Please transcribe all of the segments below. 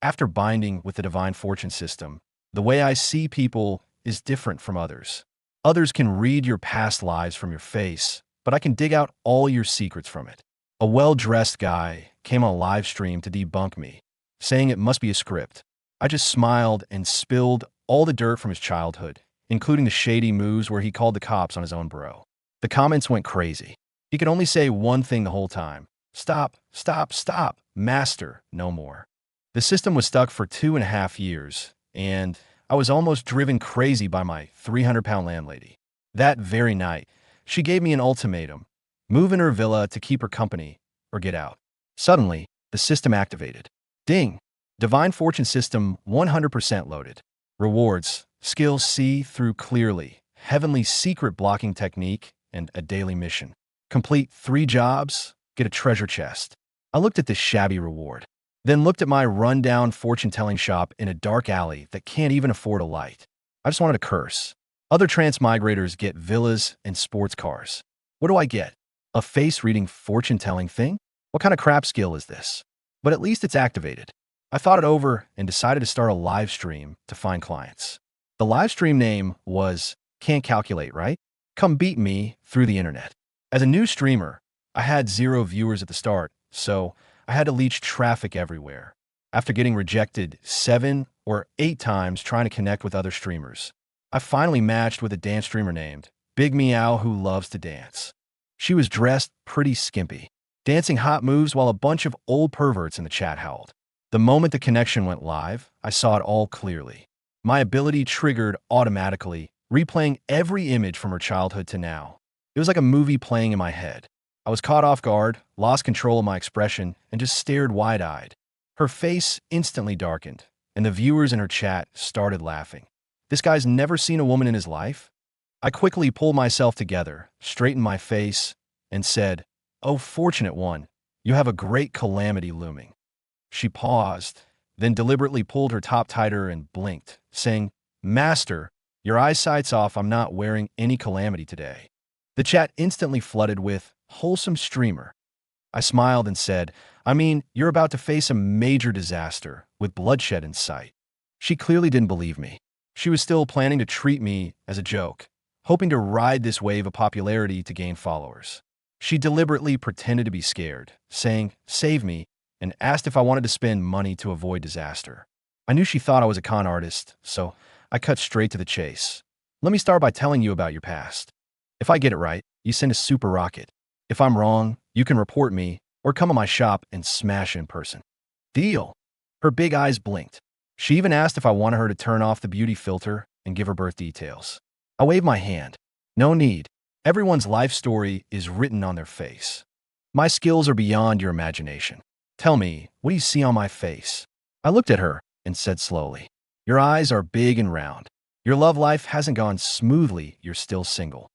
After binding with the divine fortune system, the way I see people is different from others. Others can read your past lives from your face, but I can dig out all your secrets from it. A well-dressed guy came on a live stream to debunk me, saying it must be a script. I just smiled and spilled all the dirt from his childhood, including the shady moves where he called the cops on his own bro. The comments went crazy. He could only say one thing the whole time. Stop, stop, stop, master, no more. The system was stuck for 2.5 years, and I was almost driven crazy by my 300-pound landlady. That very night, she gave me an ultimatum: move in her villa to keep her company, or get out. Suddenly, the system activated. Ding! Divine Fortune System 100% loaded. Rewards, skills see through clearly, heavenly secret blocking technique, and a daily mission. Complete 3 jobs, get a treasure chest. I looked at this shabby reward, then looked at my run-down fortune-telling shop in a dark alley that can't even afford a light. I just wanted to curse. Other transmigrators get villas and sports cars. What do I get? A face-reading fortune-telling thing? What kind of crap skill is this? But at least it's activated. I thought it over and decided to start a live stream to find clients. The live stream name was Can't Calculate, Right? Come beat me through the internet. As a new streamer, I had 0 viewers at the start, so I had to leech traffic everywhere. After getting rejected 7 or 8 times trying to connect with other streamers, I finally matched with a dance streamer named Big Meow who loves to dance. She was dressed pretty skimpy, dancing hot moves while a bunch of old perverts in the chat howled. The moment the connection went live, I saw it all clearly. My ability triggered automatically, replaying every image from her childhood to now. It was like a movie playing in my head. I was caught off guard, lost control of my expression, and just stared wide-eyed. Her face instantly darkened, and the viewers in her chat started laughing. This guy's never seen a woman in his life? I quickly pulled myself together, straightened my face, and said, "Oh, fortunate one, you have a great calamity looming." She paused, then deliberately pulled her top tighter and blinked, saying, "Master, your eyesight's off. I'm not wearing any calamity today." The chat instantly flooded with, "Wholesome streamer." I smiled and said, "I mean, you're about to face a major disaster, with bloodshed in sight." She clearly didn't believe me. She was still planning to treat me as a joke, hoping to ride this wave of popularity to gain followers. She deliberately pretended to be scared, saying, "Save me," and asked if I wanted to spend money to avoid disaster. I knew she thought I was a con artist, so I cut straight to the chase. "Let me start by telling you about your past. If I get it right, you send a super rocket. If I'm wrong, you can report me or come to my shop and smash in person." Deal. Her big eyes blinked. She even asked if I wanted her to turn off the beauty filter and give her birth details. I waved my hand. No need. Everyone's life story is written on their face. My skills are beyond your imagination. Tell me, what do you see on my face? I looked at her and said slowly, "Your eyes are big and round. Your love life hasn't gone smoothly. You're still single."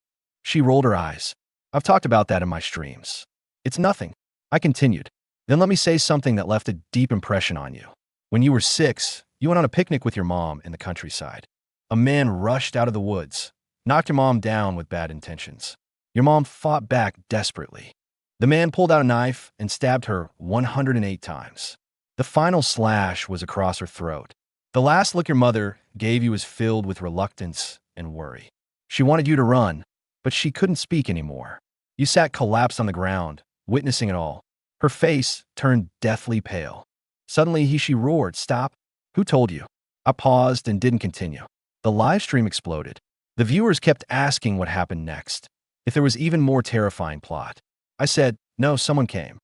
She rolled her eyes. "I've talked about that in my streams." "It's nothing." I continued. "Then let me say something that left a deep impression on you. When you were 6, you went on a picnic with your mom in the countryside. A man rushed out of the woods, knocked your mom down with bad intentions. Your mom fought back desperately. The man pulled out a knife and stabbed her 108 times. The final slash was across her throat. The last look your mother gave you was filled with reluctance and worry. She wanted you to run, but she couldn't speak anymore. You sat collapsed on the ground, witnessing it all. Her face turned deathly pale. Suddenly, she roared, "Stop! Who told you?" I paused and didn't continue. The live stream exploded. The viewers kept asking what happened next, if there was even more terrifying plot. I said, "No, someone came.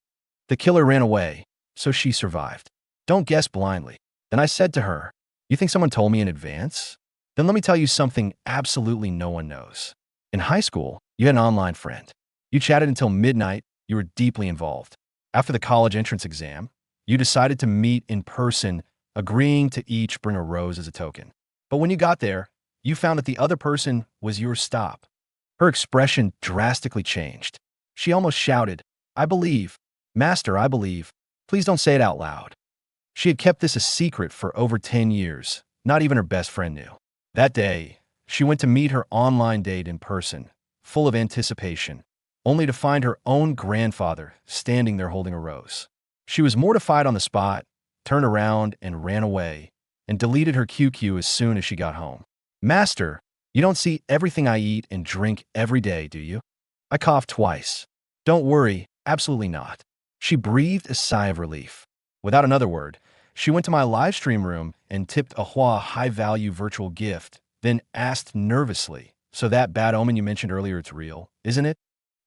The killer ran away, so she survived. Don't guess blindly." Then I said to her, "You think someone told me in advance? Then let me tell you something absolutely no one knows. In high school, you had an online friend. You chatted until midnight. You were deeply involved. After the college entrance exam, you decided to meet in person, agreeing to each bring a rose as a token. But when you got there, you found that the other person was your stop." Her expression drastically changed. She almost shouted, "I believe. Master, I believe. Please don't say it out loud." She had kept this a secret for over 10 years. Not even her best friend knew. That day, she went to meet her online date in person, full of anticipation, only to find her own grandfather standing there holding a rose. She was mortified on the spot turned around and ran away, and deleted her QQ as soon as she got home. Master, you don't see everything I eat and drink every day, do you? I coughed twice. Don't worry, absolutely not. She breathed a sigh of relief. Without another word, she went to my live stream room and tipped a high-value virtual gift, then asked nervously, "So that bad omen you mentioned earlier, it's real, isn't it?"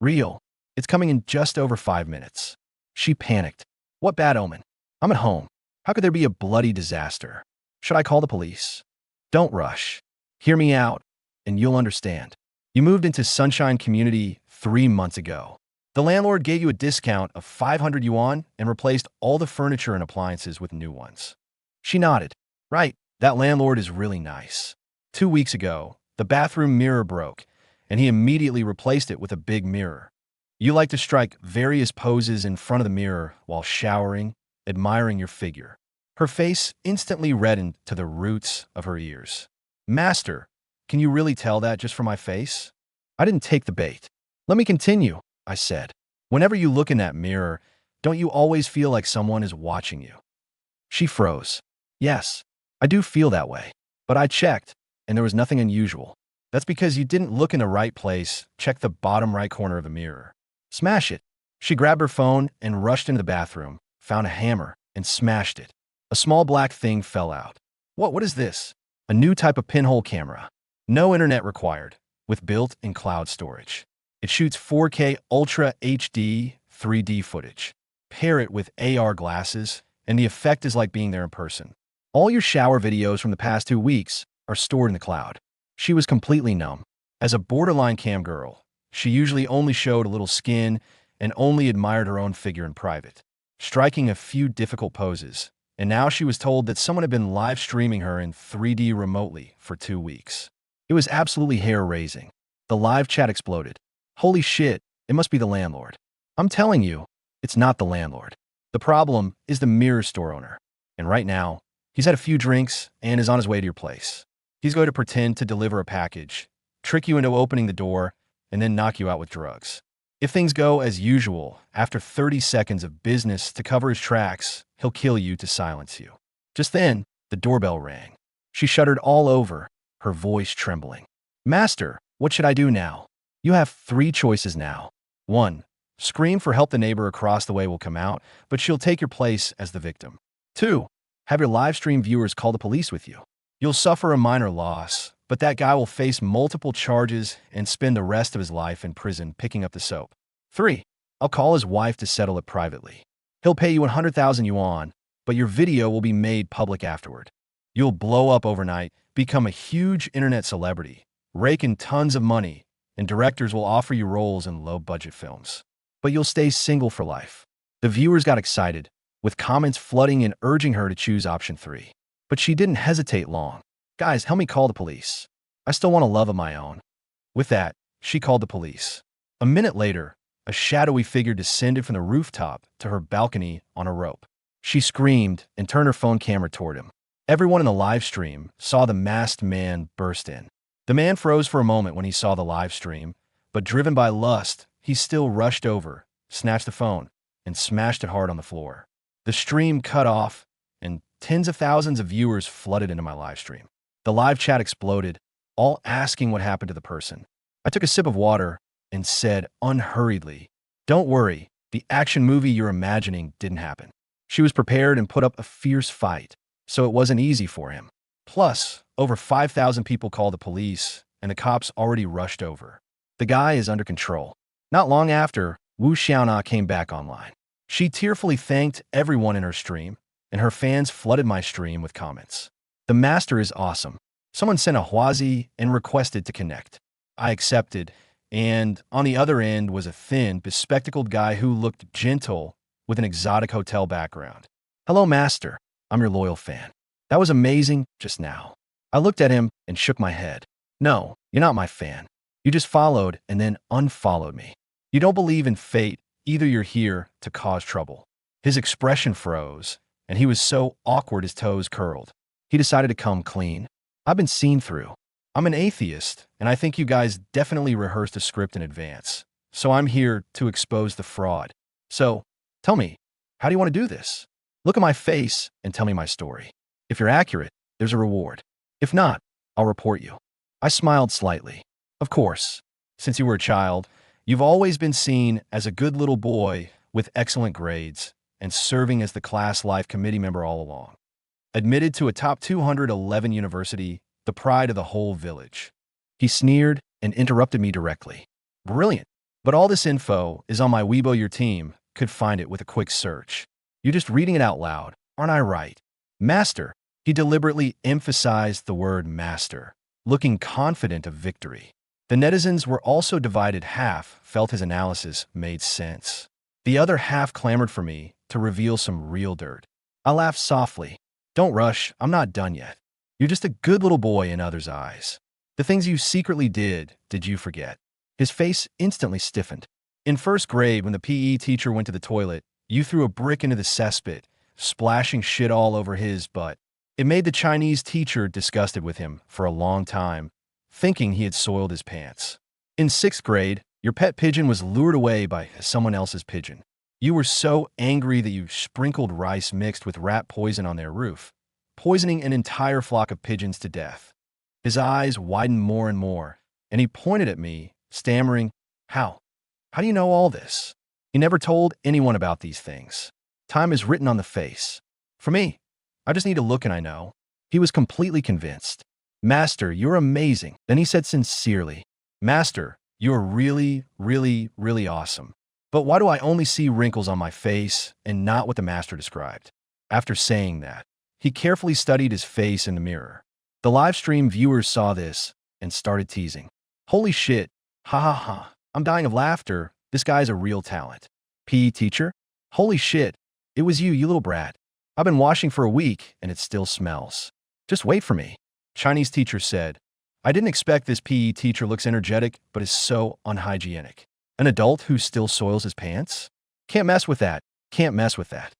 "Real. It's coming in just over 5 minutes." She panicked. "What bad omen? I'm at home. How could there be a bloody disaster? Should I call the police?" "Don't rush. Hear me out, and you'll understand. You moved into Sunshine Community 3 months ago. The landlord gave you a discount of 500 yuan and replaced all the furniture and appliances with new ones." She nodded. "Right, that landlord is really nice. 2 weeks ago, the bathroom mirror broke, and he immediately replaced it with a big mirror. You like to strike various poses in front of the mirror while showering, admiring your figure." Her face instantly reddened to the roots of her ears. "Master, can you really tell that just from my face?" I didn't take the bait. "Let me continue," I said. "Whenever you look in that mirror, don't you always feel like someone is watching you?" She froze. "Yes, I do feel that way. But I checked, and there was nothing unusual." "That's because you didn't look in the right place. Check the bottom right corner of the mirror." "Smash it." She grabbed her phone and rushed into the bathroom, found a hammer, and smashed it. A small black thing fell out. What is this?" "A new type of pinhole camera. No internet required, with built-in cloud storage. It shoots 4K Ultra HD 3D footage. Pair it with AR glasses, and the effect is like being there in person. All your shower videos from the past 2 weeks are stored in the cloud." She was completely numb. As a borderline cam girl, she usually only showed a little skin and only admired her own figure in private, striking a few difficult poses. And now she was told that someone had been live streaming her in 3D remotely for 2 weeks. It was absolutely hair-raising. The live chat exploded. "Holy shit, it must be the landlord." "I'm telling you, it's not the landlord. The problem is the mirror store owner. And right now, he's had a few drinks and is on his way to your place. He's going to pretend to deliver a package, trick you into opening the door, and then knock you out with drugs. If things go as usual, after 30 seconds of business to cover his tracks, he'll kill you to silence you." Just then, the doorbell rang. She shuddered all over, her voice trembling. "Master, what should I do now?" "You have 3 choices now. 1. Scream for help. The neighbor across the way will come out, but she'll take your place as the victim. 2. Have your live stream viewers call the police with you. You'll suffer a minor loss, but that guy will face multiple charges and spend the rest of his life in prison picking up the soap. 3. I'll call his wife to settle it privately. He'll pay you 100,000 yuan, but your video will be made public afterward. You'll blow up overnight, become a huge internet celebrity, rake in tons of money, and directors will offer you roles in low-budget films. But you'll stay single for life." The viewers got excited, with comments flooding and urging her to choose option 3. But she didn't hesitate long. "Guys, help me call the police. I still want a love of my own." With that, she called the police. A minute later, a shadowy figure descended from the rooftop to her balcony on a rope. She screamed and turned her phone camera toward him. Everyone in the live stream saw the masked man burst in. The man froze for a moment when he saw the live stream, but driven by lust, he still rushed over, snatched the phone, and smashed it hard on the floor. The stream cut off, and tens of thousands of viewers flooded into my live stream. The live chat exploded, all asking what happened to the person. I took a sip of water and said unhurriedly, "Don't worry, the action movie you're imagining didn't happen." She was prepared and put up a fierce fight, so it wasn't easy for him. Plus, over 5,000 people called the police, and the cops already rushed over. The guy is under control. Not long after, Wu Xiaona came back online. She tearfully thanked everyone in her stream, and her fans flooded my stream with comments. "The master is awesome." Someone sent a huazi and requested to connect. I accepted, and on the other end was a thin, bespectacled guy who looked gentle with an exotic hotel background. "Hello, master. I'm your loyal fan. That was amazing just now." I looked at him and shook my head. "No, you're not my fan. You just followed and then unfollowed me. You don't believe in fate. Either you're here to cause trouble." His expression froze, and he was so awkward his toes curled. He decided to come clean. "I've been seen through. I'm an atheist, and I think you guys definitely rehearsed a script in advance. So I'm here to expose the fraud. So, tell me, how do you want to do this?" Look at my face and tell me my story. If you're accurate, there's a reward. If not, I'll report you. I smiled slightly. Of course, since you were a child, you've always been seen as a good little boy with excellent grades and serving as the class life committee member all along. Admitted to a top 211 university, the pride of the whole village. He sneered and interrupted me directly. Brilliant. But all this info is on my Weibo. Your team could find it with a quick search. You're just reading it out loud, aren't I right? Master. He deliberately emphasized the word master, looking confident of victory. The netizens were also divided. Half felt his analysis made sense. The other half clamored for me to reveal some real dirt. I laughed softly. Don't rush, I'm not done yet. You're just a good little boy in others' eyes. The things you secretly did you forget? His face instantly stiffened. In first grade, when the PE teacher went to the toilet, you threw a brick into the cesspit, splashing shit all over his butt. It made the Chinese teacher disgusted with him for a long time, thinking he had soiled his pants. In sixth grade, your pet pigeon was lured away by someone else's pigeon. You were so angry that you sprinkled rice mixed with rat poison on their roof, poisoning an entire flock of pigeons to death. His eyes widened more and more, and he pointed at me, stammering, How? How do you know all this? He never told anyone about these things. Time is written on the face. For me, I just need to look and I know. He was completely convinced. Master, you're amazing. Then he said sincerely, Master, you're really, really, really awesome. But why do I only see wrinkles on my face and not what the master described? After saying that, he carefully studied his face in the mirror. The live stream viewers saw this and started teasing. Holy shit, ha ha ha, I'm dying of laughter, this guy's a real talent. PE teacher? Holy shit, it was you little brat. I've been washing for a week and it still smells. Just wait for me. Chinese teacher said, I didn't expect this PE teacher looks energetic but is so unhygienic. An adult who still soils his pants? Can't mess with that. Can't mess with that.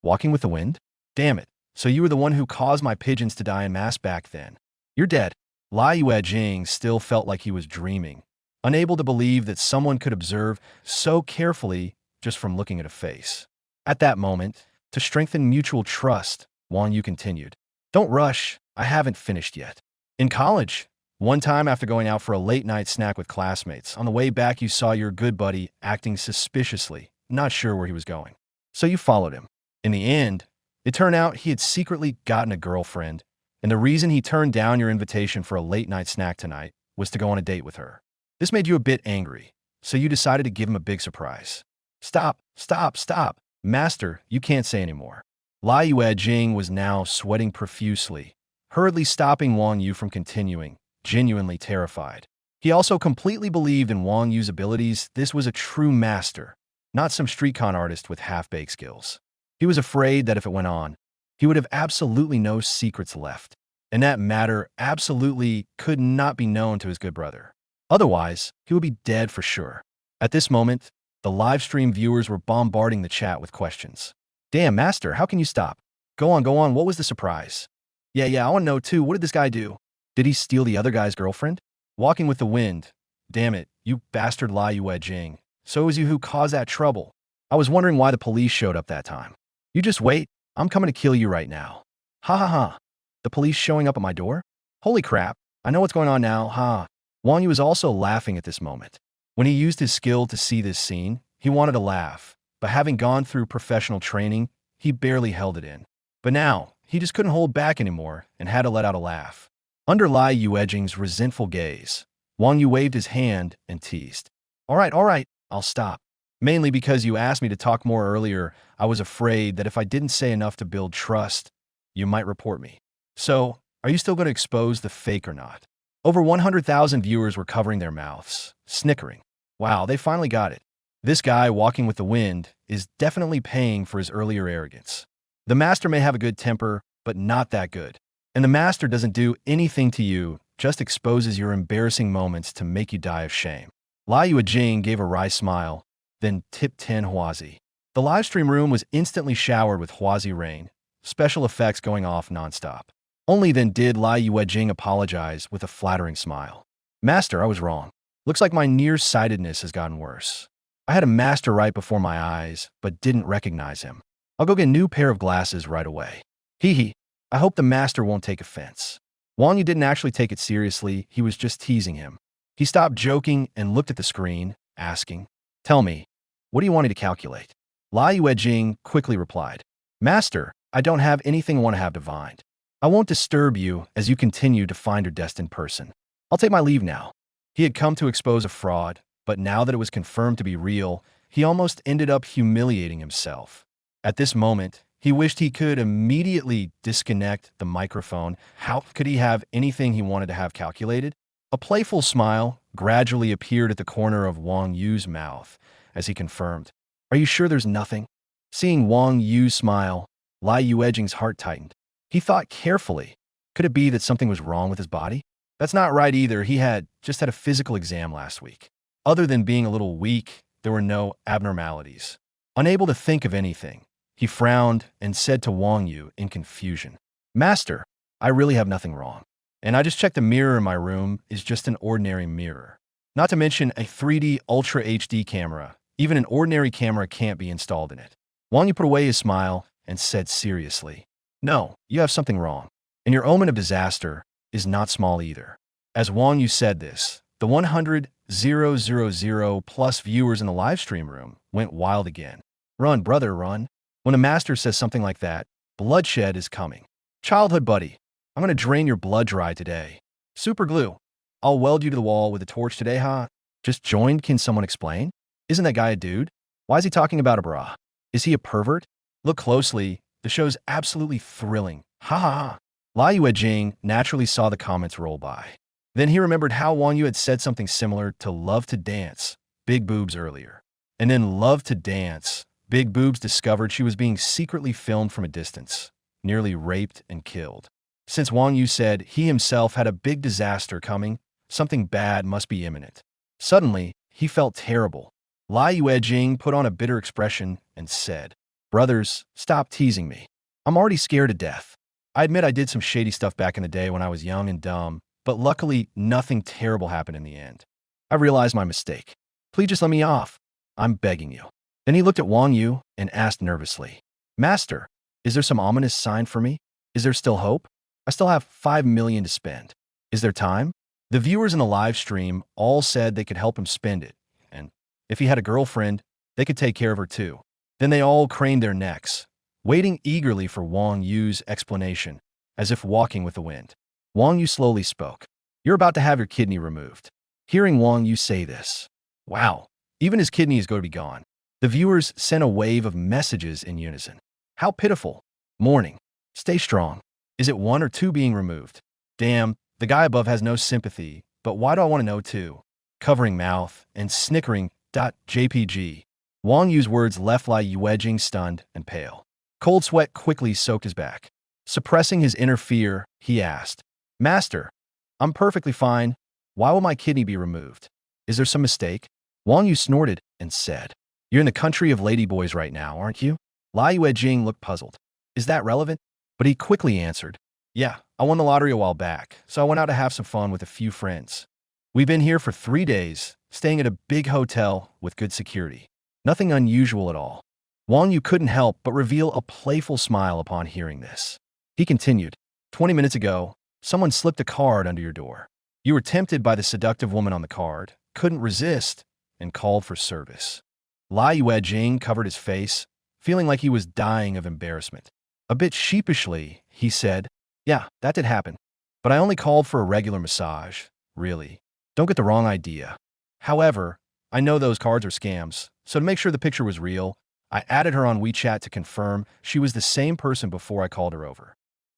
Walking with the wind? Damn it. So you were the one who caused my pigeons to die en masse back then. You're dead. Lai Yuejing still felt like he was dreaming, unable to believe that someone could observe so carefully just from looking at a face. At that moment, to strengthen mutual trust, Wang Yu continued, Don't rush. I haven't finished yet. In college, one time after going out for a late-night snack with classmates, on the way back you saw your good buddy acting suspiciously, not sure where he was going. So you followed him. In the end, it turned out he had secretly gotten a girlfriend, and the reason he turned down your invitation for a late-night snack tonight was to go on a date with her. This made you a bit angry, so you decided to give him a big surprise. Stop, stop, stop. Master, you can't say anymore. Lai Yuejing was now sweating profusely, hurriedly stopping Wang Yu from continuing, genuinely terrified. He also completely believed in Wang Yu's abilities. This was a true master, not some street con artist with half-baked skills. He was afraid that if it went on, he would have absolutely no secrets left, and that matter absolutely could not be known to his good brother. Otherwise, he would be dead for sure. At this moment, the live stream viewers were bombarding the chat with questions. Damn, Master, how can you stop? Go on, what was the surprise? Yeah, I want to know too, what did this guy do? Did he steal the other guy's girlfriend? Walking with the wind. Damn it, you bastard Lai Yuejing. So it was you who caused that trouble. I was wondering why the police showed up that time. You just wait, I'm coming to kill you right now. Ha ha ha. The police showing up at my door? Holy crap, I know what's going on now, ha. Wang Yu was also laughing at this moment. When he used his skill to see this scene, he wanted to laugh, but having gone through professional training, he barely held it in. But now, he just couldn't hold back anymore and had to let out a laugh. Under Lai Yuejing's resentful gaze, Wang Yu waved his hand and teased. All right, I'll stop. Mainly because you asked me to talk more earlier, I was afraid that if I didn't say enough to build trust, you might report me. So, are you still going to expose the fake or not? Over 100,000 viewers were covering their mouths, snickering. Wow, they finally got it. This guy walking with the wind is definitely paying for his earlier arrogance. The master may have a good temper, but not that good. And the master doesn't do anything to you, just exposes your embarrassing moments to make you die of shame. Lai Yuejing gave a wry smile, then tipped 10 Huazi. The livestream room was instantly showered with Huazi rain, special effects going off nonstop. Only then did Lai Yuejing apologize with a flattering smile. Master, I was wrong. Looks like my nearsightedness has gotten worse. I had a master right before my eyes, but didn't recognize him. I'll go get a new pair of glasses right away. Hee hee. I hope the master won't take offense. Wang Yu didn't actually take it seriously, he was just teasing him. He stopped joking and looked at the screen, asking, "Tell me, what do you want me to calculate?" Lai Yuejing quickly replied, "Master, I don't have anything I want to have divined. I won't disturb you as you continue to find your destined person. I'll take my leave now." He had come to expose a fraud, but now that it was confirmed to be real, he almost ended up humiliating himself. At this moment, he wished he could immediately disconnect the microphone. How could he have anything he wanted to have calculated? A playful smile gradually appeared at the corner of Wang Yu's mouth as he confirmed, "Are you sure there's nothing?" Seeing Wang Yu smile, Lai Yuejing's heart tightened. He thought carefully. Could it be that something was wrong with his body? That's not right either. He had just had a physical exam last week. Other than being a little weak, there were no abnormalities. Unable to think of anything, he frowned and said to Wang Yu in confusion, "Master, I really have nothing wrong. And I just checked the mirror in my room is just an ordinary mirror. Not to mention a 3D Ultra HD camera. Even an ordinary camera can't be installed in it." Wang Yu put away his smile and said seriously, "No, you have something wrong. And your omen of disaster is not small either." As Wang Yu said this, the 100,000 plus viewers in the live stream room went wild again. Run, brother, run. When a master says something like that, bloodshed is coming. Childhood buddy, I'm going to drain your blood dry today. Super glue. I'll weld you to the wall with a torch today, huh? Just joined, can someone explain? Isn't that guy a dude? Why is he talking about a bra? Is he a pervert? Look closely. The show's absolutely thrilling. Ha ha ha. Lai Yuejing naturally saw the comments roll by. Then he remembered how Wang Yu had said something similar to Love to Dance, Big Boobs earlier. And in Love to Dance, Big Boobs discovered she was being secretly filmed from a distance, nearly raped and killed. Since Wang Yu said he himself had a big disaster coming, something bad must be imminent. Suddenly, he felt terrible. Lai Yuejing put on a bitter expression and said, "Brothers, stop teasing me. I'm already scared to death. I admit I did some shady stuff back in the day when I was young and dumb, but luckily nothing terrible happened in the end. I realized my mistake. Please just let me off. I'm begging you." Then he looked at Wang Yu and asked nervously, "Master, is there some ominous sign for me? Is there still hope? I still have 5 million to spend. Is there time?" The viewers in the live stream all said they could help him spend it, and if he had a girlfriend, they could take care of her too. Then they all craned their necks, waiting eagerly for Wang Yu's explanation, as if walking with the wind. Wang Yu slowly spoke. "You're about to have your kidney removed." Hearing Wang Yu say this, wow, even his kidney is going to be gone. The viewers sent a wave of messages in unison. How pitiful. Mourning. Stay strong. Is it 1 or 2 being removed? Damn, the guy above has no sympathy, but why do I want to know too? Covering mouth and snickering. JPG. Wang Yu's words left Lai Yuejing stunned and pale. Cold sweat quickly soaked his back. Suppressing his inner fear, he asked, "Master, I'm perfectly fine. Why will my kidney be removed? Is there some mistake?" Wang Yu snorted and said, "You're in the country of ladyboys right now, aren't you?" Lai Yuejing looked puzzled. "Is that relevant?" But he quickly answered, "Yeah, I won the lottery a while back, so I went out to have some fun with a few friends. We've been here for 3 days, staying at a big hotel with good security. Nothing unusual at all." Wang Yu couldn't help but reveal a playful smile upon hearing this. He continued, 20 minutes ago, someone slipped a card under your door. You were tempted by the seductive woman on the card, couldn't resist, and called for service." Lai Yuejing covered his face, feeling like he was dying of embarrassment. A bit sheepishly, he said, "Yeah, that did happen. But I only called for a regular massage, really. Don't get the wrong idea. However, I know those cards are scams, so to make sure the picture was real, I added her on WeChat to confirm she was the same person before I called her over."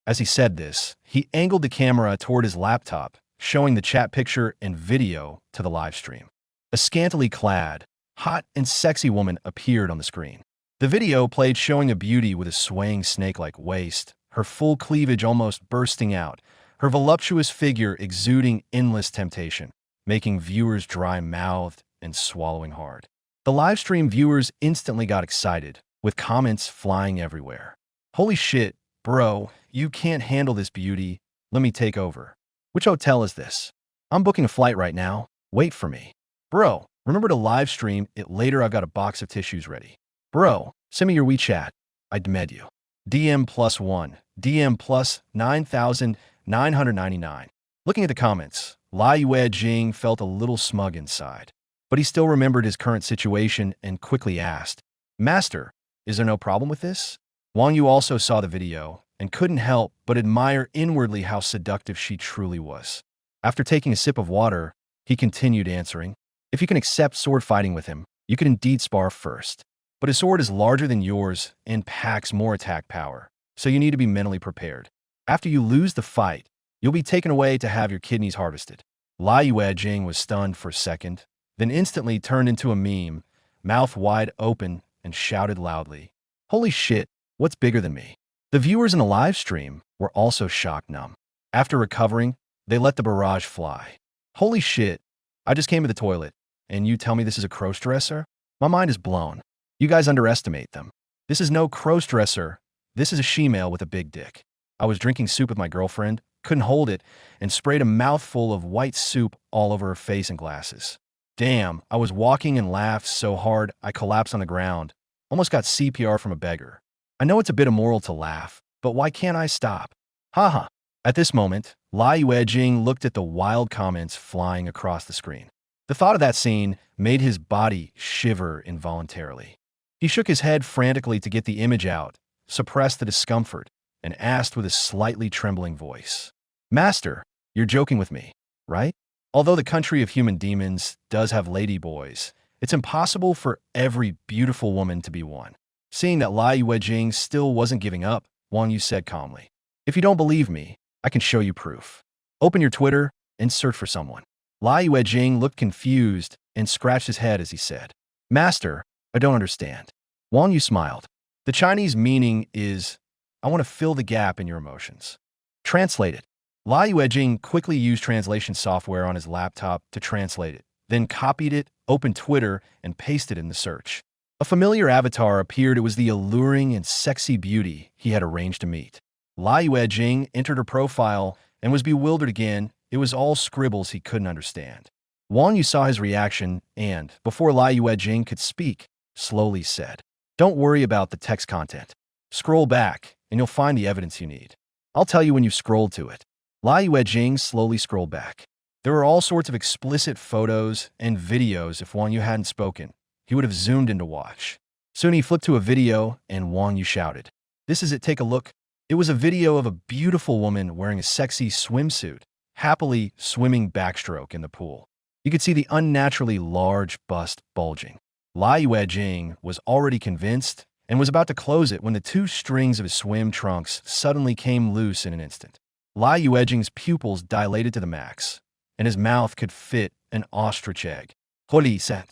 As he said this, he angled the camera toward his laptop, showing the chat picture and video to the live stream. A scantily clad, hot and sexy woman appeared on the screen. The video played showing a beauty with a swaying snake-like waist, her full cleavage almost bursting out, her voluptuous figure exuding endless temptation, making viewers dry-mouthed and swallowing hard. The livestream viewers instantly got excited, with comments flying everywhere. "Holy shit, bro, you can't handle this beauty. Let me take over. Which hotel is this? I'm booking a flight right now. Wait for me. Bro, remember to live stream it later. I've got a box of tissues ready. Bro, send me your WeChat. I'd med you. DM +1. DM plus 9,999. Looking at the comments, Lai Jing felt a little smug inside. But he still remembered his current situation and quickly asked, Master, is there no problem with this? Wang Yu also saw the video and couldn't help but admire inwardly how seductive she truly was. After taking a sip of water, he continued answering, If you can accept sword fighting with him, you could indeed spar first. But his sword is larger than yours and packs more attack power, so you need to be mentally prepared. After you lose the fight, you'll be taken away to have your kidneys harvested. Lai Jing was stunned for a second, then instantly turned into a meme, mouth wide open, and shouted loudly, Holy shit, what's bigger than me? The viewers in the live stream were also shocked numb. After recovering, they let the barrage fly. Holy shit, I just came to the toilet, and you tell me this is a cross-dresser? My mind is blown. You guys underestimate them. This is no cross-dresser. This is a she-male with a big dick. I was drinking soup with my girlfriend, couldn't hold it, and sprayed a mouthful of white soup all over her face and glasses. Damn, I was walking and laughed so hard I collapsed on the ground. Almost got CPR from a beggar. I know it's a bit immoral to laugh, but why can't I stop? Haha. At this moment, Lai Jing looked at the wild comments flying across the screen. The thought of that scene made his body shiver involuntarily. He shook his head frantically to get the image out, suppressed the discomfort, and asked with a slightly trembling voice, Master, you're joking with me, right? Although the country of human demons does have ladyboys, it's impossible for every beautiful woman to be one. Seeing that Lai Jing still wasn't giving up, Wang Yu said calmly, If you don't believe me, I can show you proof. Open your Twitter and search for someone. Lai Jing looked confused and scratched his head as he said, Master, I don't understand. Wang Yu smiled. The Chinese meaning is, I want to fill the gap in your emotions. Translate it. Lai Jing quickly used translation software on his laptop to translate it, then copied it, opened Twitter, and pasted it in the search. A familiar avatar appeared. It was the alluring and sexy beauty he had arranged to meet. Lai Jing entered her profile and was bewildered again. It was all scribbles he couldn't understand. Wang Yu saw his reaction and, before Lai Jing could speak, slowly said, Don't worry about the text content. Scroll back, and you'll find the evidence you need. I'll tell you when you've scrolled to it. Lai Jing slowly scrolled back. There were all sorts of explicit photos and videos. If Wang Yu hadn't spoken, he would have zoomed in to watch. Soon he flipped to a video, and Wang Yu shouted, This is it, take a look. It was a video of a beautiful woman wearing a sexy swimsuit, happily swimming backstroke in the pool. You could see the unnaturally large bust bulging. Lai Jing was already convinced and was about to close it when the two strings of his swim trunks suddenly came loose in an instant. Lai Jing's pupils dilated to the max, and his mouth could fit an ostrich egg. Holy se.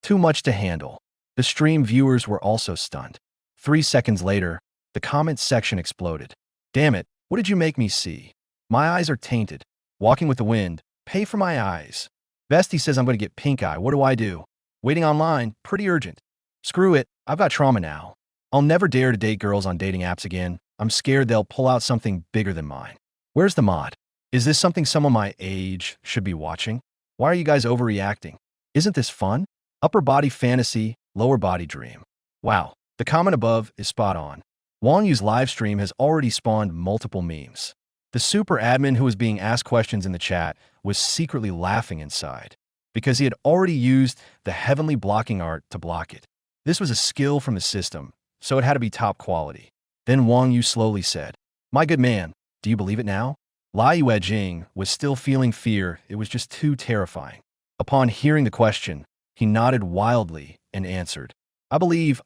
Too much to handle. The stream viewers were also stunned. 3 seconds later, the comments section exploded. Damn it, what did you make me see? My eyes are tainted. Walking with the wind, pay for my eyes. Bestie says I'm going to get pink eye. What do? Waiting online, pretty urgent. Screw it, I've got trauma now. I'll never dare to date girls on dating apps again. I'm scared they'll pull out something bigger than mine. Where's the mod? Is this something someone my age should be watching? Why are you guys overreacting? Isn't this fun? Upper body fantasy, lower body dream. Wow, the comment above is spot on. Wang Yu's live stream has already spawned multiple memes. The super admin who was being asked questions in the chat was secretly laughing inside because he had already used the heavenly blocking art to block it. This was a skill from the system, so it had to be top quality. Then Wang Yu slowly said, My good man, do you believe it now? Lai Jing was still feeling fear. It was just too terrifying. Upon hearing the question, he nodded wildly and answered, I believe,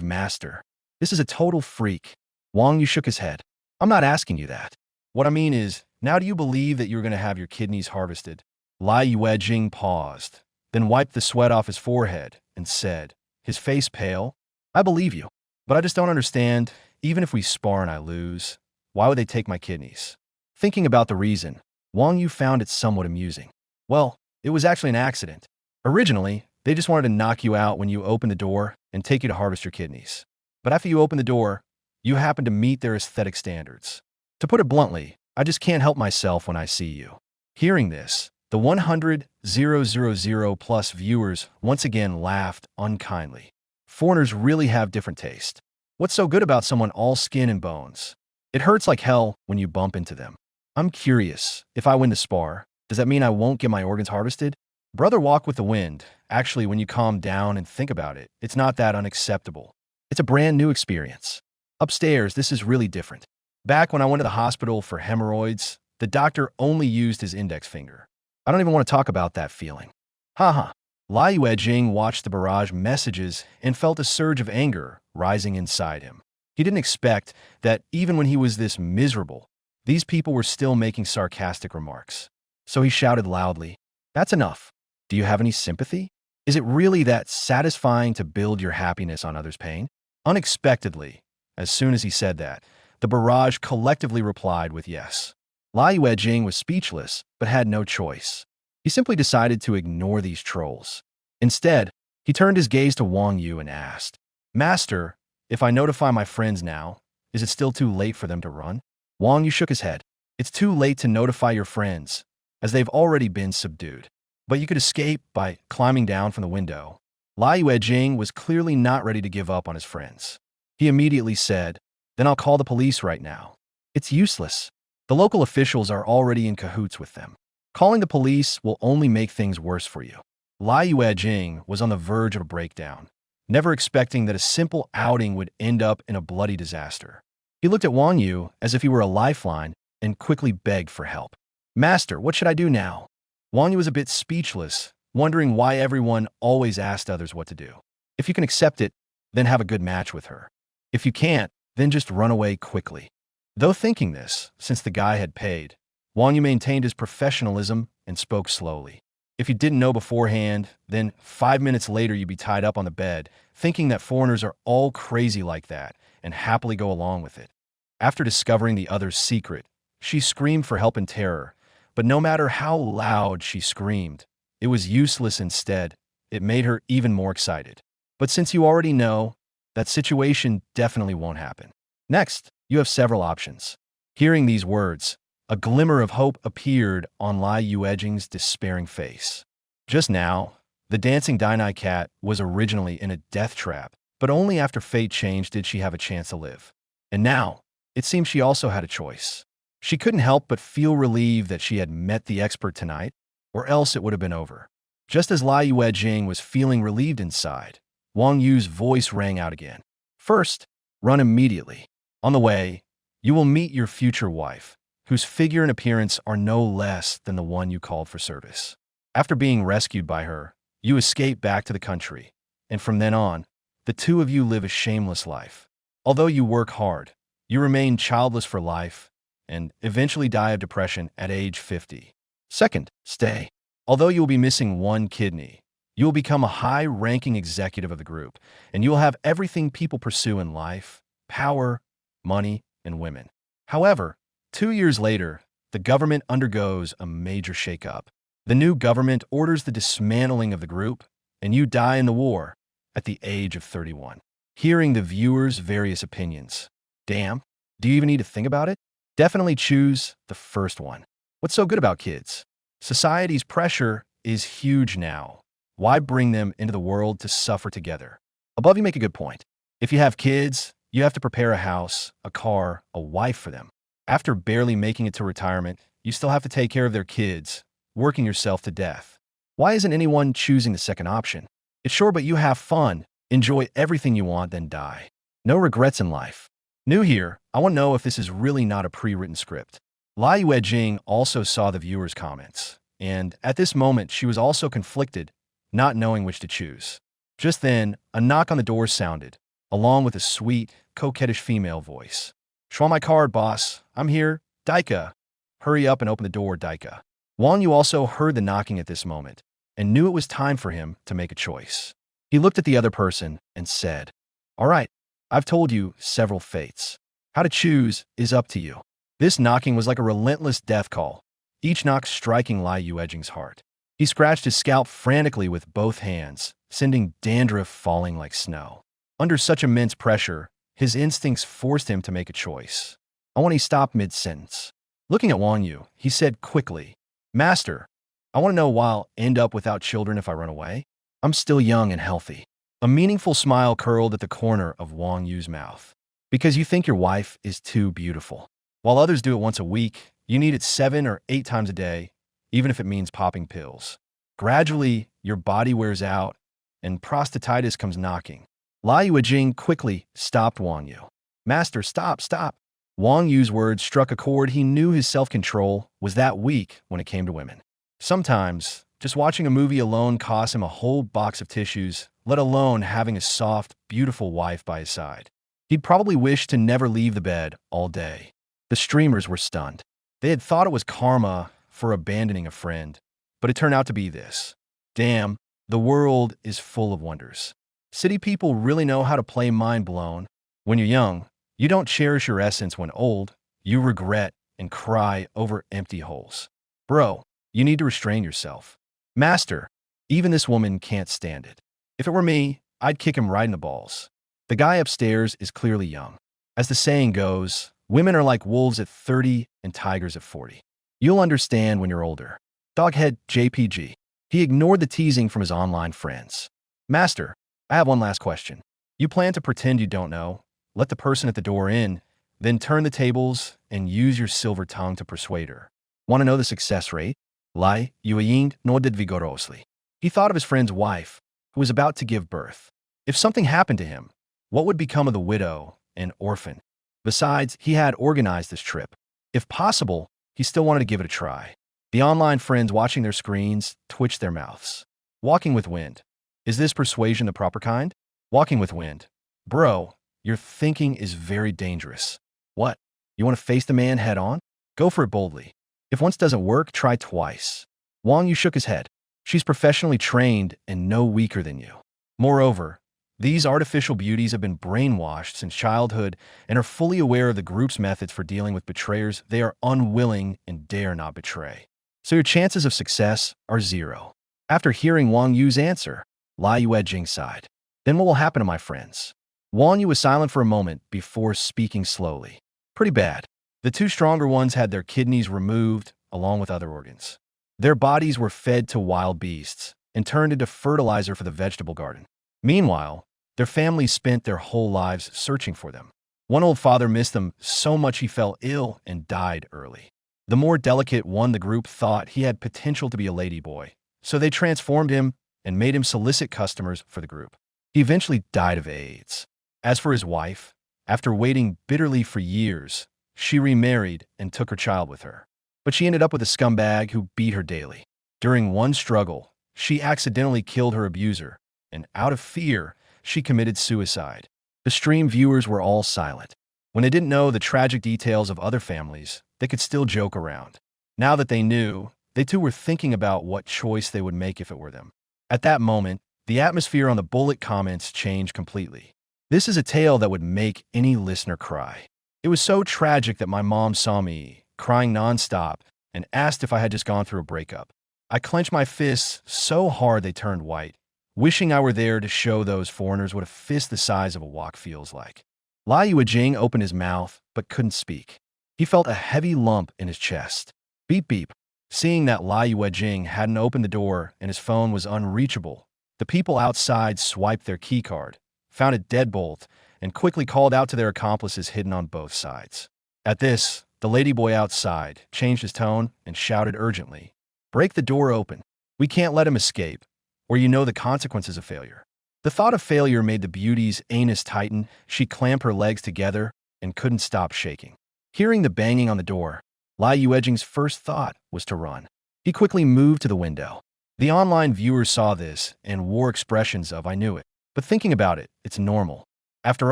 master. This is a total freak. Wang Yu shook his head. I'm not asking you that. What I mean is, now do you believe that you're going to have your kidneys harvested? Lai Jing paused, then wiped the sweat off his forehead and said, his face pale, I believe you, but I just don't understand. Even if we spar and I lose, why would they take my kidneys? Thinking about the reason, Wang Yu found it somewhat amusing. Well, it was actually an accident. Originally, they just wanted to knock you out when you open the door and take you to harvest your kidneys. But after you open the door, you happen to meet their aesthetic standards. To put it bluntly, I just can't help myself when I see you. Hearing this, the 100,000 plus viewers once again laughed unkindly. Foreigners really have different taste. What's so good about someone all skin and bones? It hurts like hell when you bump into them. I'm curious, if I win the spar, does that mean I won't get my organs harvested? Brother, walk with the wind. Actually, when you calm down and think about it, it's not that unacceptable. It's a brand new experience. Upstairs, this is really different. Back when I went to the hospital for hemorrhoids, the doctor only used his index finger. I don't even want to talk about that feeling. Haha. Lai Yue-jing watched the barrage messages and felt a surge of anger rising inside him. He didn't expect that even when he was this miserable, these people were still making sarcastic remarks. So he shouted loudly, "That's enough. Do you have any sympathy? Is it really that satisfying to build your happiness on others' pain?" Unexpectedly, as soon as he said that, the barrage collectively replied with yes. Lai Yue-jing was speechless, but had no choice. He simply decided to ignore these trolls. Instead, he turned his gaze to Wang Yu and asked, "Master, if I notify my friends now, is it still too late for them to run?" Wang Yu shook his head. "It's too late to notify your friends, as they've already been subdued. But you could escape by climbing down from the window." Lai Yue-jing was clearly not ready to give up on his friends. He immediately said, "Then I'll call the police right now." "It's useless. The local officials are already in cahoots with them. Calling the police will only make things worse for you." Lai Yue-jing was on the verge of a breakdown, never expecting that a simple outing would end up in a bloody disaster. He looked at Wang Yu as if he were a lifeline and quickly begged for help. "Master, what should I do now?" Wang Yu was a bit speechless, wondering why everyone always asked others what to do. If you can accept it, then have a good match with her. If you can't, then just run away quickly. Though thinking this, since the guy had paid, Wang Yu maintained his professionalism and spoke slowly. If you didn't know beforehand, then 5 minutes later you'd be tied up on the bed, thinking that foreigners are all crazy like that, and happily go along with it. After discovering the other's secret, she screamed for help in terror, but no matter how loud she screamed, it was useless. Instead, it made her even more excited. But since you already know, that situation definitely won't happen. Next, you have several options. Hearing these words, a glimmer of hope appeared on Lai Yue-jing's despairing face. Just now, the dancing Dainai cat was originally in a death trap, but only after fate changed did she have a chance to live. And now, it seemed she also had a choice. She couldn't help but feel relieved that she had met the expert tonight, or else it would have been over. Just as Lai Yue-jing was feeling relieved inside, Wang Yu's voice rang out again. "First, run immediately. On the way, you will meet your future wife, whose figure and appearance are no less than the one you called for service. After being rescued by her, you escape back to the country, and from then on, the two of you live a shameless life. Although you work hard, you remain childless for life, and eventually die of depression at age 50. Second, stay. Although you will be missing one kidney, you will become a high-ranking executive of the group, and you will have everything people pursue in life: power, money, and women. However, 2 years later, the government undergoes a major shakeup. The new government orders the dismantling of the group, and you die in the war at the age of 31. Hearing the viewers' various opinions. Damn, do you even need to think about it? Definitely choose the first one. What's so good about kids? Society's pressure is huge now. Why bring them into the world to suffer together? Above, you make a good point. If you have kids, you have to prepare a house, a car, a wife for them. After barely making it to retirement, you still have to take care of their kids, working yourself to death. Why isn't anyone choosing the second option? It's sure, but you have fun, enjoy everything you want, then die. No regrets in life. New here, I want to know if this is really not a pre-written script. Lai Yue-jing also saw the viewers' comments, and at this moment she was also conflicted, not knowing which to choose. Just then, a knock on the door sounded, along with a sweet, coquettish female voice. "Show my card, boss. I'm here. Daika." "Hurry up and open the door, Daika." Wang Yu also heard the knocking at this moment, and knew it was time for him to make a choice. He looked at the other person and said, "All right, I've told you several fates. How to choose is up to you." This knocking was like a relentless death call, each knock striking Lai Yue-jing's heart. He scratched his scalp frantically with both hands, sending dandruff falling like snow. Under such immense pressure, his instincts forced him to make a choice. I want to stop mid-sentence. Looking at Wang Yu, he said quickly, "Master, I want to know why I'll end up without children if I run away. I'm still young and healthy." A meaningful smile curled at the corner of Wang Yu's mouth. Because you think your wife is too beautiful. While others do it once a week, you need it 7 or 8 times a day, even if it means popping pills. Gradually, your body wears out, and prostatitis comes knocking. Lai Yuejing quickly stopped Wang Yu. Master, stop, stop. Wang Yu's words struck a chord. He knew his self-control was that weak when it came to women. Sometimes, just watching a movie alone costs him a whole box of tissues, let alone having a soft, beautiful wife by his side. He'd probably wish to never leave the bed all day. The streamers were stunned. They had thought it was karma for abandoning a friend, but it turned out to be this. Damn, the world is full of wonders. City people really know how to play mind blown. When you're young, you don't cherish your essence. When old, you regret and cry over empty holes. Bro, you need to restrain yourself. Master, even this woman can't stand it. If it were me, I'd kick him right in the balls. The guy upstairs is clearly young. As the saying goes, women are like wolves at 30 and tigers at 40. You'll understand when you're older. Doghead JPG. He ignored the teasing from his online friends. Master, I have one last question. You plan to pretend you don't know, let the person at the door in, then turn the tables and use your silver tongue to persuade her. Want to know the success rate? Lai Yueying nodded vigorously. He thought of his friend's wife, who was about to give birth. If something happened to him, what would become of the widow and orphan? Besides, he had organized this trip. If possible, he still wanted to give it a try. The online friends watching their screens twitched their mouths. Walking with wind. Is this persuasion the proper kind? Walking with wind. Bro, your thinking is very dangerous. What? You want to face the man head on? Go for it boldly. If once doesn't work, try twice. Wang Yu shook his head. She's professionally trained and no weaker than you. Moreover, these artificial beauties have been brainwashed since childhood and are fully aware of the group's methods for dealing with betrayers. They are unwilling and dare not betray. So your chances of success are 0. After hearing Wang Yu's answer, Lai Yuejing sighed. Then what will happen to my friends? Wang Yu was silent for a moment before speaking slowly. Pretty bad. The 2 stronger ones had their kidneys removed, along with other organs. Their bodies were fed to wild beasts and turned into fertilizer for the vegetable garden. Meanwhile, their families spent their whole lives searching for them. One old father missed them so much he fell ill and died early. The more delicate one, the group thought he had potential to be a ladyboy, so they transformed him and made him solicit customers for the group. He eventually died of AIDS. As for his wife, after waiting bitterly for years, she remarried and took her child with her. But she ended up with a scumbag who beat her daily. During one struggle, she accidentally killed her abuser, and out of fear, she committed suicide. The stream viewers were all silent. When they didn't know the tragic details of other families, they could still joke around. Now that they knew, they too were thinking about what choice they would make if it were them. At that moment, the atmosphere on the bullet comments changed completely. This is a tale that would make any listener cry. It was so tragic that my mom saw me, crying nonstop, and asked if I had just gone through a breakup. I clenched my fists so hard they turned white, wishing I were there to show those foreigners what a fist the size of a wok feels like. Lai Yuejing opened his mouth, but couldn't speak. He felt a heavy lump in his chest. Beep beep. Seeing that Lai Yuejing hadn't opened the door and his phone was unreachable, the people outside swiped their keycard, found a deadbolt, and quickly called out to their accomplices hidden on both sides. At this, the ladyboy outside changed his tone and shouted urgently, "Break the door open. We can't let him escape, or you know the consequences of failure." The thought of failure made the beauty's anus tighten. She clamped her legs together and couldn't stop shaking. Hearing the banging on the door, Lai Yuejing's first thought was to run. He quickly moved to the window. The online viewers saw this and wore expressions of "I knew it." But thinking about it, it's normal. After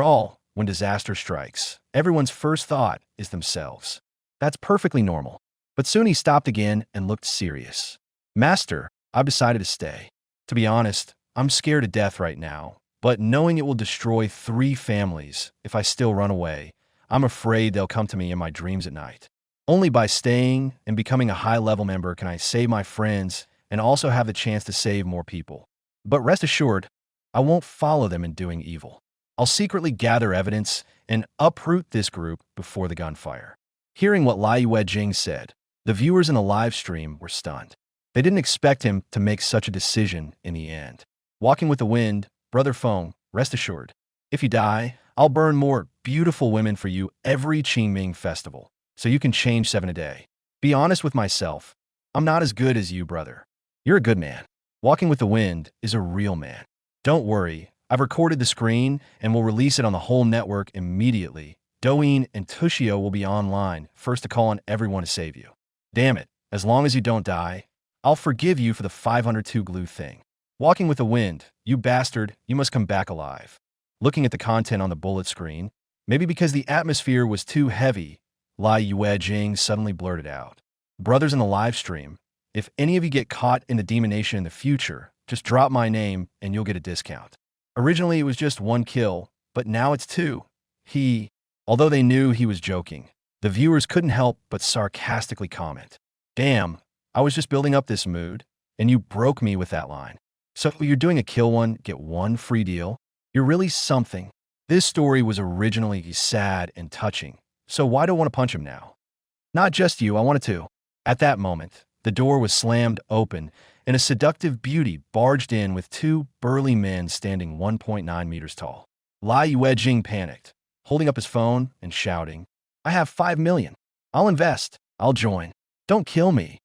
all, when disaster strikes, everyone's first thought is themselves. That's perfectly normal. But soon he stopped again and looked serious. "Master, I've decided to stay. To be honest, I'm scared to death right now, but knowing it will destroy 3 families if I still run away, I'm afraid they'll come to me in my dreams at night. Only by staying and becoming a high-level member can I save my friends and also have the chance to save more people. But rest assured, I won't follow them in doing evil. I'll secretly gather evidence and uproot this group before the gunfire." Hearing what Lai Yuejing said, the viewers in the live stream were stunned. They didn't expect him to make such a decision in the end. Walking with the wind Brother Feng, rest assured. If you die, I'll burn more beautiful women for you every Qingming festival, so you can change 7 a day. Be honest with myself. I'm not as good as you, brother. You're a good man. Walking with the Wind is a real man. Don't worry, I've recorded the screen and will release it on the whole network immediately. Douyin and Tushio will be online, first to call on everyone to save you. Damn it, as long as you don't die, I'll forgive you for the 502 glue thing. Walking with the Wind, you bastard, you must come back alive. Looking at the content on the bullet screen, maybe because the atmosphere was too heavy, Lai Yuejing suddenly blurted out. Brothers in the live stream, if any of you get caught in the demonation in the future, just drop my name and you'll get a discount. Originally it was just 1 kill, but now it's 2. Although they knew he was joking, the viewers couldn't help but sarcastically comment. Damn, I was just building up this mood, and you broke me with that line. So you're doing a kill one, get one free deal? You're really something. This story was originally sad and touching, so why do I want to punch him now? Not just you, I wanted to. At that moment, the door was slammed open, and a seductive beauty barged in with 2 burly men standing 1.9 meters tall. Lai Yuejing panicked, holding up his phone and shouting, I have 5 million. I'll invest. I'll join. Don't kill me.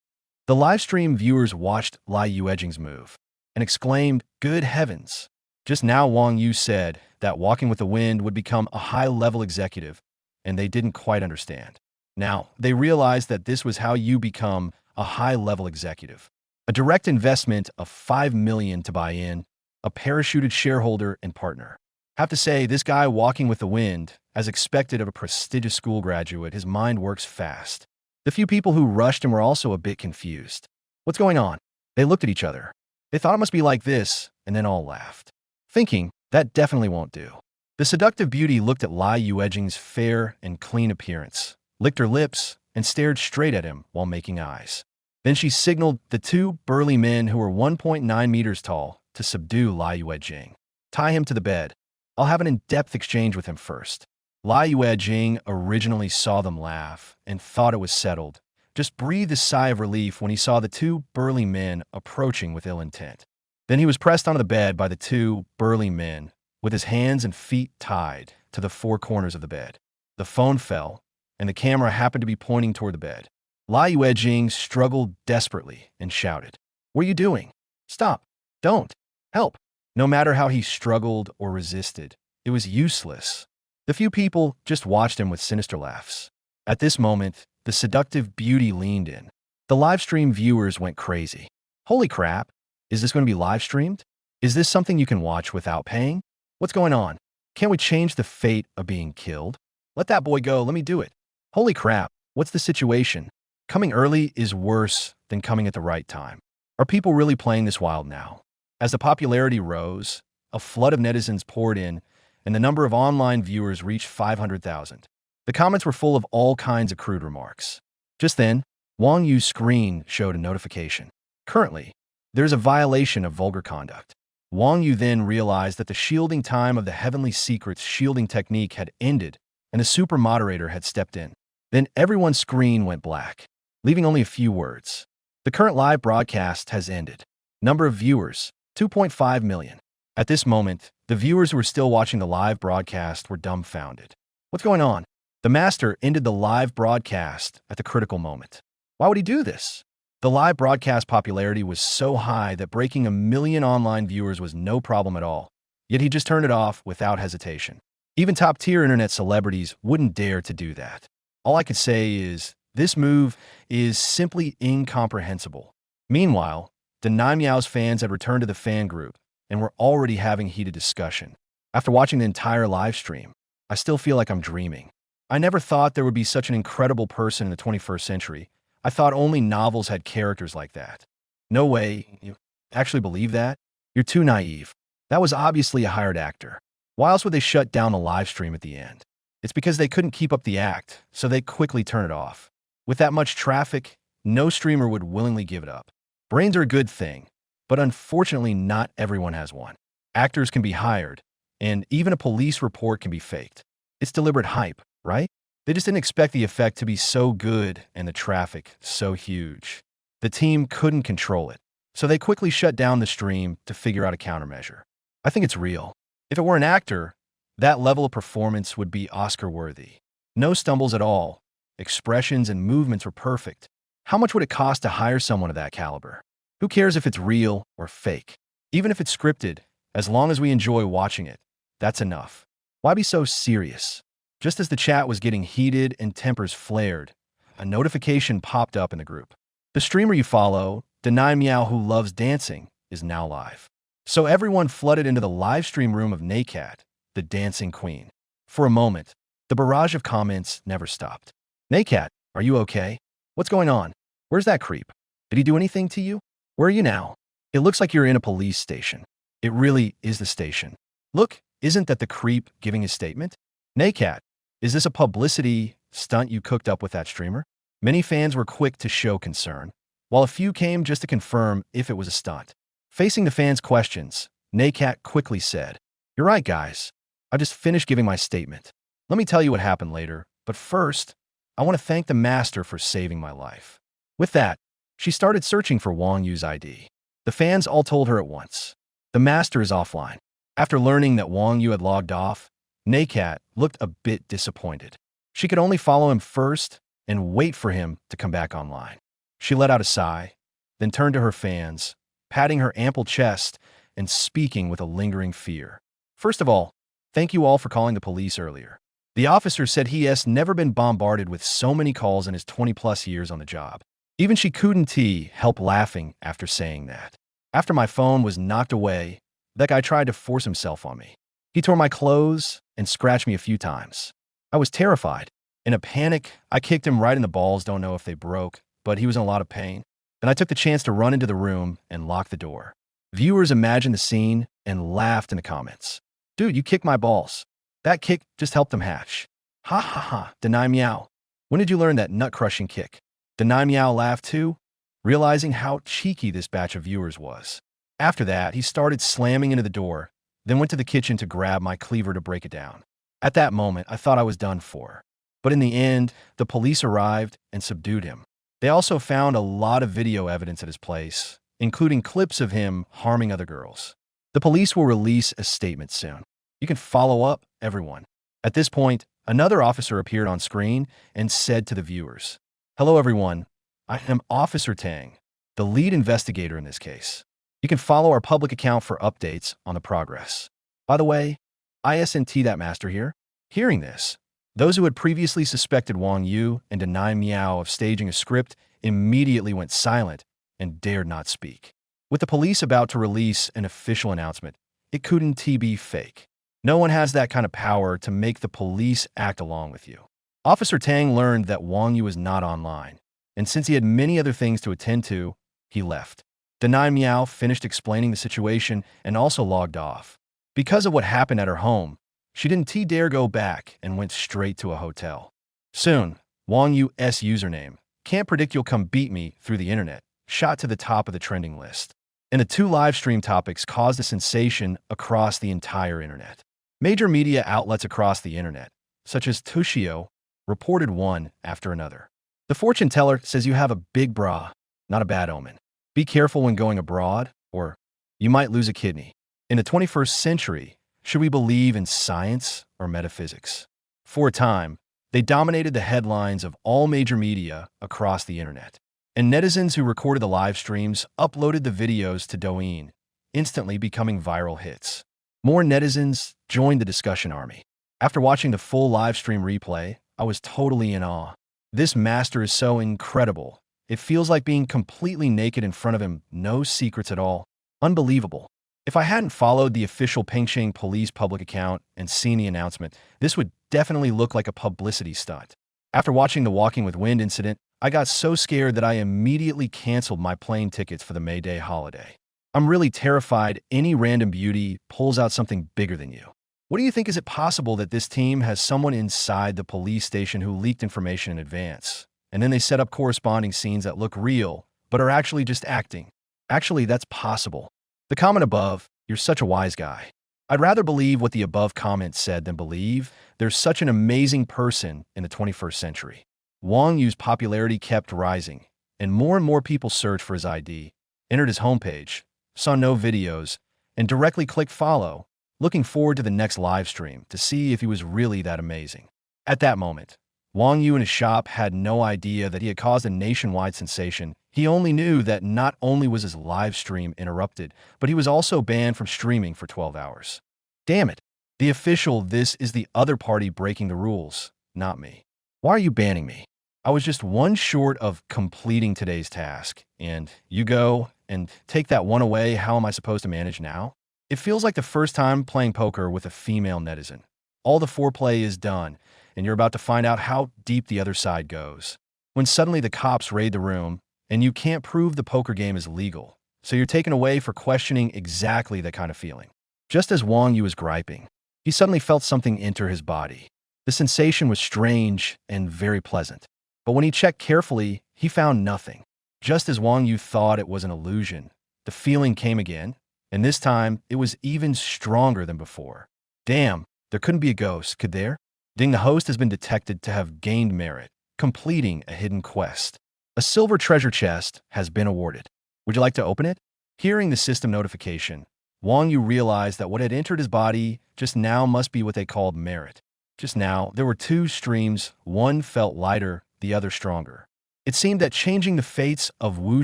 The livestream viewers watched Lai Yuejing's move and exclaimed, good heavens. Just now Wang Yu said that Walking with the Wind would become a high-level executive, and they didn't quite understand. Now, they realized that this was how you become a high-level executive. A direct investment of 5 million to buy in, a parachuted shareholder and partner. Have to say, this guy Walking with the Wind, as expected of a prestigious school graduate, his mind works fast. The few people who rushed him were also a bit confused. What's going on? They looked at each other. They thought it must be like this, and then all laughed, thinking, that definitely won't do. The seductive beauty looked at Lai Yuejing's fair and clean appearance, licked her lips, and stared straight at him while making eyes. Then she signaled the 2 burly men who were 1.9 meters tall to subdue Lai Yuejing. Tie him to the bed. I'll have an in-depth exchange with him first. Lai Yuejing originally saw them laugh and thought it was settled, just breathed a sigh of relief when he saw the 2 burly men approaching with ill intent. Then he was pressed onto the bed by the 2 burly men, with his hands and feet tied to the 4 corners of the bed. The phone fell, and the camera happened to be pointing toward the bed. Lai Yuejing struggled desperately and shouted, what are you doing? Stop. Don't. Help. No matter how he struggled or resisted, it was useless. The few people just watched him with sinister laughs. At this moment, the seductive beauty leaned in. The livestream viewers went crazy. Holy crap, is this going to be live streamed? Is this something you can watch without paying? What's going on? Can't we change the fate of being killed? Let that boy go, let me do it. Holy crap, what's the situation? Coming early is worse than coming at the right time. Are people really playing this wild now? As the popularity rose, a flood of netizens poured in, and the number of online viewers reached 500,000. The comments were full of all kinds of crude remarks. Just then, Wang Yu's screen showed a notification. Currently, there's a violation of vulgar conduct. Wang Yu then realized that the shielding time of the Heavenly Secrets shielding technique had ended, and a super moderator had stepped in. Then everyone's screen went black, leaving only a few words. The current live broadcast has ended. Number of viewers, 2.5 million. At this moment, the viewers who were still watching the live broadcast were dumbfounded. What's going on? The master ended the live broadcast at the critical moment. Why would he do this? The live broadcast popularity was so high that breaking 1 million online viewers was no problem at all. Yet he just turned it off without hesitation. Even top-tier internet celebrities wouldn't dare to do that. All I could say is, this move is simply incomprehensible. Meanwhile, the Nine Meows fans had returned to the fan group and were already having heated discussion. After watching the entire live stream, I still feel like I'm dreaming. I never thought there would be such an incredible person in the 21st century. I thought only novels had characters like that. No way. You actually believe that? You're too naive. That was obviously a hired actor. Why else would they shut down the live stream at the end? It's because they couldn't keep up the act, so they quickly turn it off. With that much traffic, no streamer would willingly give it up. Brains are a good thing, but unfortunately not everyone has one. Actors can be hired, and even a police report can be faked. It's deliberate hype, right? They just didn't expect the effect to be so good and the traffic so huge. The team couldn't control it, so they quickly shut down the stream to figure out a countermeasure. I think it's real. If it were an actor, that level of performance would be Oscar-worthy. No stumbles at all. Expressions and movements were perfect. How much would it cost to hire someone of that caliber? Who cares if it's real or fake? Even if it's scripted, as long as we enjoy watching it, that's enough. Why be so serious? Just as the chat was getting heated and tempers flared, a notification popped up in the group. The streamer you follow, Deny Meow Who Loves Dancing, is now live. So everyone flooded into the live stream room of Nakat, the dancing queen. For a moment, the barrage of comments never stopped. Nakat, are you okay? What's going on? Where's that creep? Did he do anything to you? Where are you now? It looks like you're in a police station. It really is the station. Look, isn't that the creep giving his statement? Nakat, is this a publicity stunt you cooked up with that streamer? Many fans were quick to show concern, while a few came just to confirm if it was a stunt. Facing the fans' questions, Nakat quickly said, "You're right, guys. I just finished giving my statement. Let me tell you what happened later, but first, I want to thank the master for saving my life." With that, she started searching for Wang Yu's ID. The fans all told her at once, "The master is offline." After learning that Wang Yu had logged off, Nakat looked a bit disappointed. She could only follow him first and wait for him to come back online. She let out a sigh, then turned to her fans, patting her ample chest and speaking with a lingering fear. "First of all, thank you all for calling the police earlier." The officer said he has never been bombarded with so many calls in his 20-plus years on the job. Even she couldn't help laughing after saying that. After my phone was knocked away, that guy tried to force himself on me. He tore my clothes and scratched me a few times. I was terrified. In a panic, I kicked him right in the balls, don't know if they broke, but he was in a lot of pain. Then I took the chance to run into the room and lock the door. Viewers imagined the scene and laughed in the comments. "Dude, you kicked my balls. That kick just helped them hatch." "Ha ha ha, Deny Meow. When did you learn that nut-crushing kick?" Deny Meow laughed too, realizing how cheeky this batch of viewers was. After that, he started slamming into the door, then went to the kitchen to grab my cleaver to break it down. At that moment, I thought I was done for. But in the end, the police arrived and subdued him. They also found a lot of video evidence at his place, including clips of him harming other girls. The police will release a statement soon. You can follow up, everyone. At this point, another officer appeared on screen and said to the viewers, "Hello, everyone. I am Officer Tang, the lead investigator in this case. You can follow our public account for updates on the progress. By the way, ISNT that master here." Hearing this, those who had previously suspected Wang Yu and Deny Meow of staging a script immediately went silent and dared not speak. With the police about to release an official announcement, it couldn't be fake. No one has that kind of power to make the police act along with you. Officer Tang learned that Wang Yu was not online, and since he had many other things to attend to, he left. Deny Meow finished explaining the situation and also logged off. Because of what happened at her home, she didn't dare go back and went straight to a hotel. Soon, Wang Yu's username, "Can't predict you'll come beat me" through the internet, shot to the top of the trending list. And the two live stream topics caused a sensation across the entire internet. Major media outlets across the internet, such as Tushio, reported one after another. "The fortune teller says you have a big bra. Not a bad omen. Be careful when going abroad, or you might lose a kidney." In the 21st century, should we believe in science or metaphysics? For a time, they dominated the headlines of all major media across the internet. And netizens who recorded the live streams uploaded the videos to Douyin, instantly becoming viral hits. More netizens joined the discussion army. After watching the full live stream replay, I was totally in awe. This master is so incredible. It feels like being completely naked in front of him, no secrets at all. Unbelievable. If I hadn't followed the official Pengsheng police public account and seen the announcement, this would definitely look like a publicity stunt. After watching the Walking with Wind incident, I got so scared that I immediately canceled my plane tickets for the May Day holiday. I'm really terrified any random beauty pulls out something bigger than you. What do you think? Is it possible that this team has someone inside the police station who leaked information in advance, and then they set up corresponding scenes that look real, but are actually just acting? Actually, that's possible. The comment above, "You're such a wise guy." I'd rather believe what the above comment said than believe there's such an amazing person in the 21st century. Wang Yu's popularity kept rising, and more people searched for his ID, entered his homepage, saw no videos, and directly clicked follow, looking forward to the next live stream to see if he was really that amazing. At that moment, Wang Yu and his shop had no idea that he had caused a nationwide sensation. He only knew that not only was his live stream interrupted, but he was also banned from streaming for 12 hours. Damn it. The official, this is the other party breaking the rules, not me. Why are you banning me? I was just one short of completing today's task, and you go and take that one away. How am I supposed to manage now? It feels like the first time playing poker with a female netizen. All the foreplay is done, and you're about to find out how deep the other side goes. When suddenly the cops raid the room, and you can't prove the poker game is legal, so you're taken away for questioning exactly that kind of feeling. Just as Wang Yu was griping, he suddenly felt something enter his body. The sensation was strange and very pleasant. But when he checked carefully, he found nothing. Just as Wang Yu thought it was an illusion, the feeling came again, and this time it was even stronger than before. Damn, there couldn't be a ghost, could there? Ding, the host has been detected to have gained merit, completing a hidden quest. A silver treasure chest has been awarded. Would you like to open it? Hearing the system notification, Wang Yu realized that what had entered his body just now must be what they called merit. Just now, there were two streams, one felt lighter, the other stronger. It seemed that changing the fates of Wu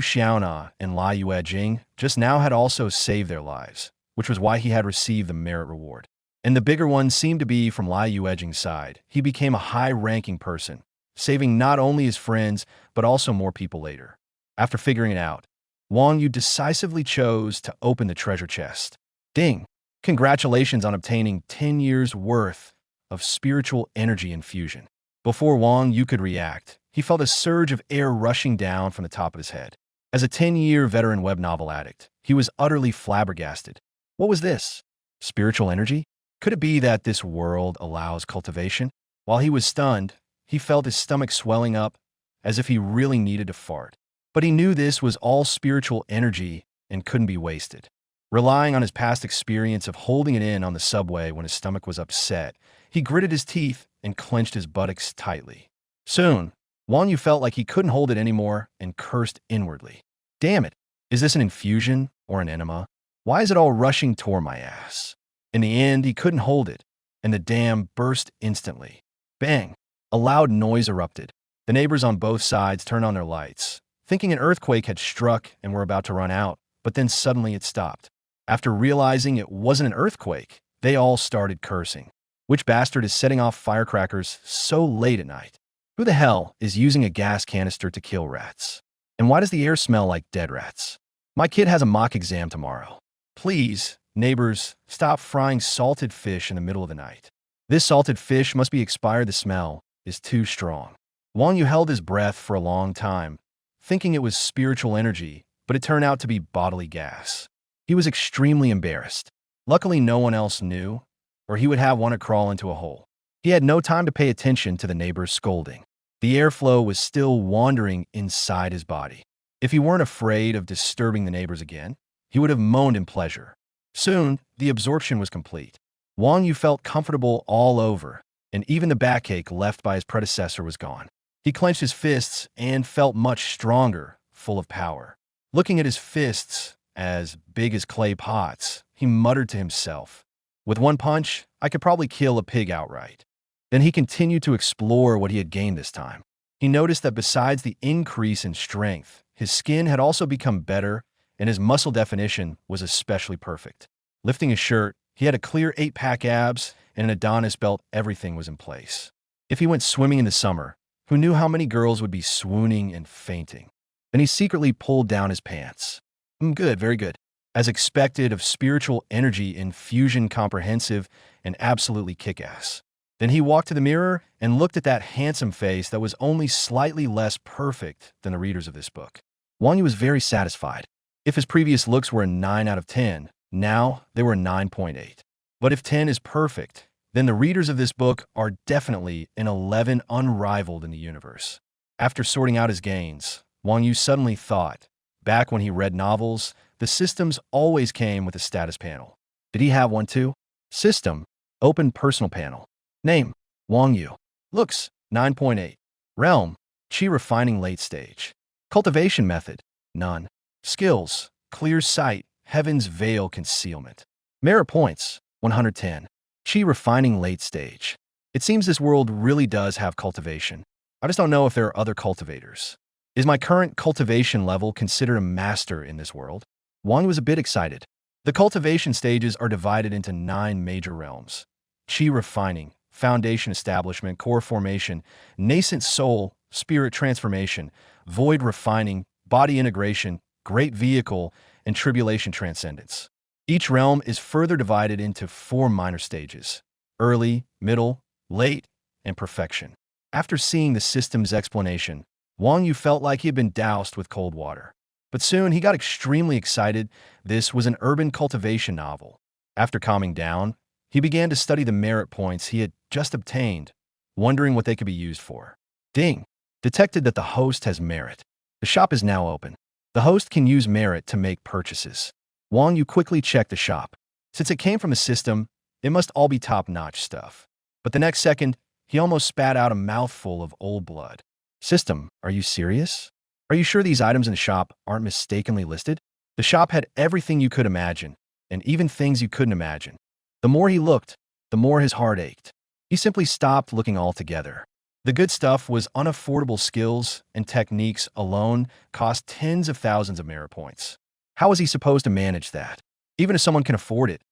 Xiaona and Lai Yuejing just now had also saved their lives, which was why he had received the merit reward. And the bigger one seemed to be from Lai Yuejing's side. He became a high-ranking person, saving not only his friends, but also more people later. After figuring it out, Wang Yu decisively chose to open the treasure chest. Ding! Congratulations on obtaining 10 years' worth of spiritual energy infusion. Before Wang Yu could react, he felt a surge of air rushing down from the top of his head. As a 10-year veteran web novel addict, he was utterly flabbergasted. What was this? Spiritual energy? Could it be that this world allows cultivation? While he was stunned, he felt his stomach swelling up as if he really needed to fart. But he knew this was all spiritual energy and couldn't be wasted. Relying on his past experience of holding it in on the subway when his stomach was upset, he gritted his teeth and clenched his buttocks tightly. Soon, Wang Yu felt like he couldn't hold it anymore and cursed inwardly. Damn it, is this an infusion or an enema? Why is it all rushing toward my ass? In the end, he couldn't hold it, and the dam burst instantly. Bang! A loud noise erupted. The neighbors on both sides turned on their lights, thinking an earthquake had struck and were about to run out, but then suddenly it stopped. After realizing it wasn't an earthquake, they all started cursing. Which bastard is setting off firecrackers so late at night? Who the hell is using a gas canister to kill rats? And why does the air smell like dead rats? My kid has a mock exam tomorrow. Please, neighbors, stop frying salted fish in the middle of the night. This salted fish must be expired. The smell is too strong. Wang Yu held his breath for a long time, thinking it was spiritual energy, but it turned out to be bodily gas. He was extremely embarrassed. Luckily, no one else knew, or he would have wanted to crawl into a hole. He had no time to pay attention to the neighbors scolding. The airflow was still wandering inside his body. If he weren't afraid of disturbing the neighbors again, he would have moaned in pleasure. Soon, the absorption was complete. Wang Yu felt comfortable all over, and even the backache left by his predecessor was gone. He clenched his fists and felt much stronger, full of power. Looking at his fists, as big as clay pots, he muttered to himself, "With one punch, I could probably kill a pig outright." Then he continued to explore what he had gained this time. He noticed that besides the increase in strength, his skin had also become better, and his muscle definition was especially perfect. Lifting his shirt, he had a clear 8-pack abs and an Adonis belt. Everything was in place. If he went swimming in the summer, who knew how many girls would be swooning and fainting? Then he secretly pulled down his pants. Good, very good. As expected of spiritual energy infusion, comprehensive and absolutely kick-ass. Then he walked to the mirror and looked at that handsome face that was only slightly less perfect than the readers of this book. Wang Yu was very satisfied. If his previous looks were a 9 out of 10, now they were 9.8. But if 10 is perfect, then the readers of this book are definitely an 11, unrivaled in the universe. After sorting out his gains, Wang Yu suddenly thought, back when he read novels, the systems always came with a status panel. Did he have one too? System, open personal panel. Name, Wang Yu. Looks, 9.8. Realm, Qi refining late stage. Cultivation method, none. Skills, clear sight, Heaven's Veil Concealment. Merit points, 110. Chi refining late stage. It seems this world really does have cultivation. I just don't know if there are other cultivators. Is my current cultivation level considered a master in this world? Wang was a bit excited. The cultivation stages are divided into 9 major realms. Chi refining, foundation establishment, core formation, nascent soul, spirit transformation, void refining, body integration, great vehicle, and tribulation transcendence. Each realm is further divided into 4 minor stages: early, middle, late, and perfection. After seeing the system's explanation, Wang Yu felt like he had been doused with cold water. But soon he got extremely excited. This was an urban cultivation novel. After calming down, he began to study the merit points he had just obtained, wondering what they could be used for. Ding! Detected that the host has merit. The shop is now open. The host can use merit to make purchases. Wang Yu quickly checked the shop. Since it came from the system, it must all be top-notch stuff. But the next second, he almost spat out a mouthful of old blood. System, are you serious? Are you sure these items in the shop aren't mistakenly listed? The shop had everything you could imagine, and even things you couldn't imagine. The more he looked, the more his heart ached. He simply stopped looking altogether. The good stuff was unaffordable skills, and techniques alone cost tens of thousands of merit points. How was he supposed to manage that? Even if someone can afford it.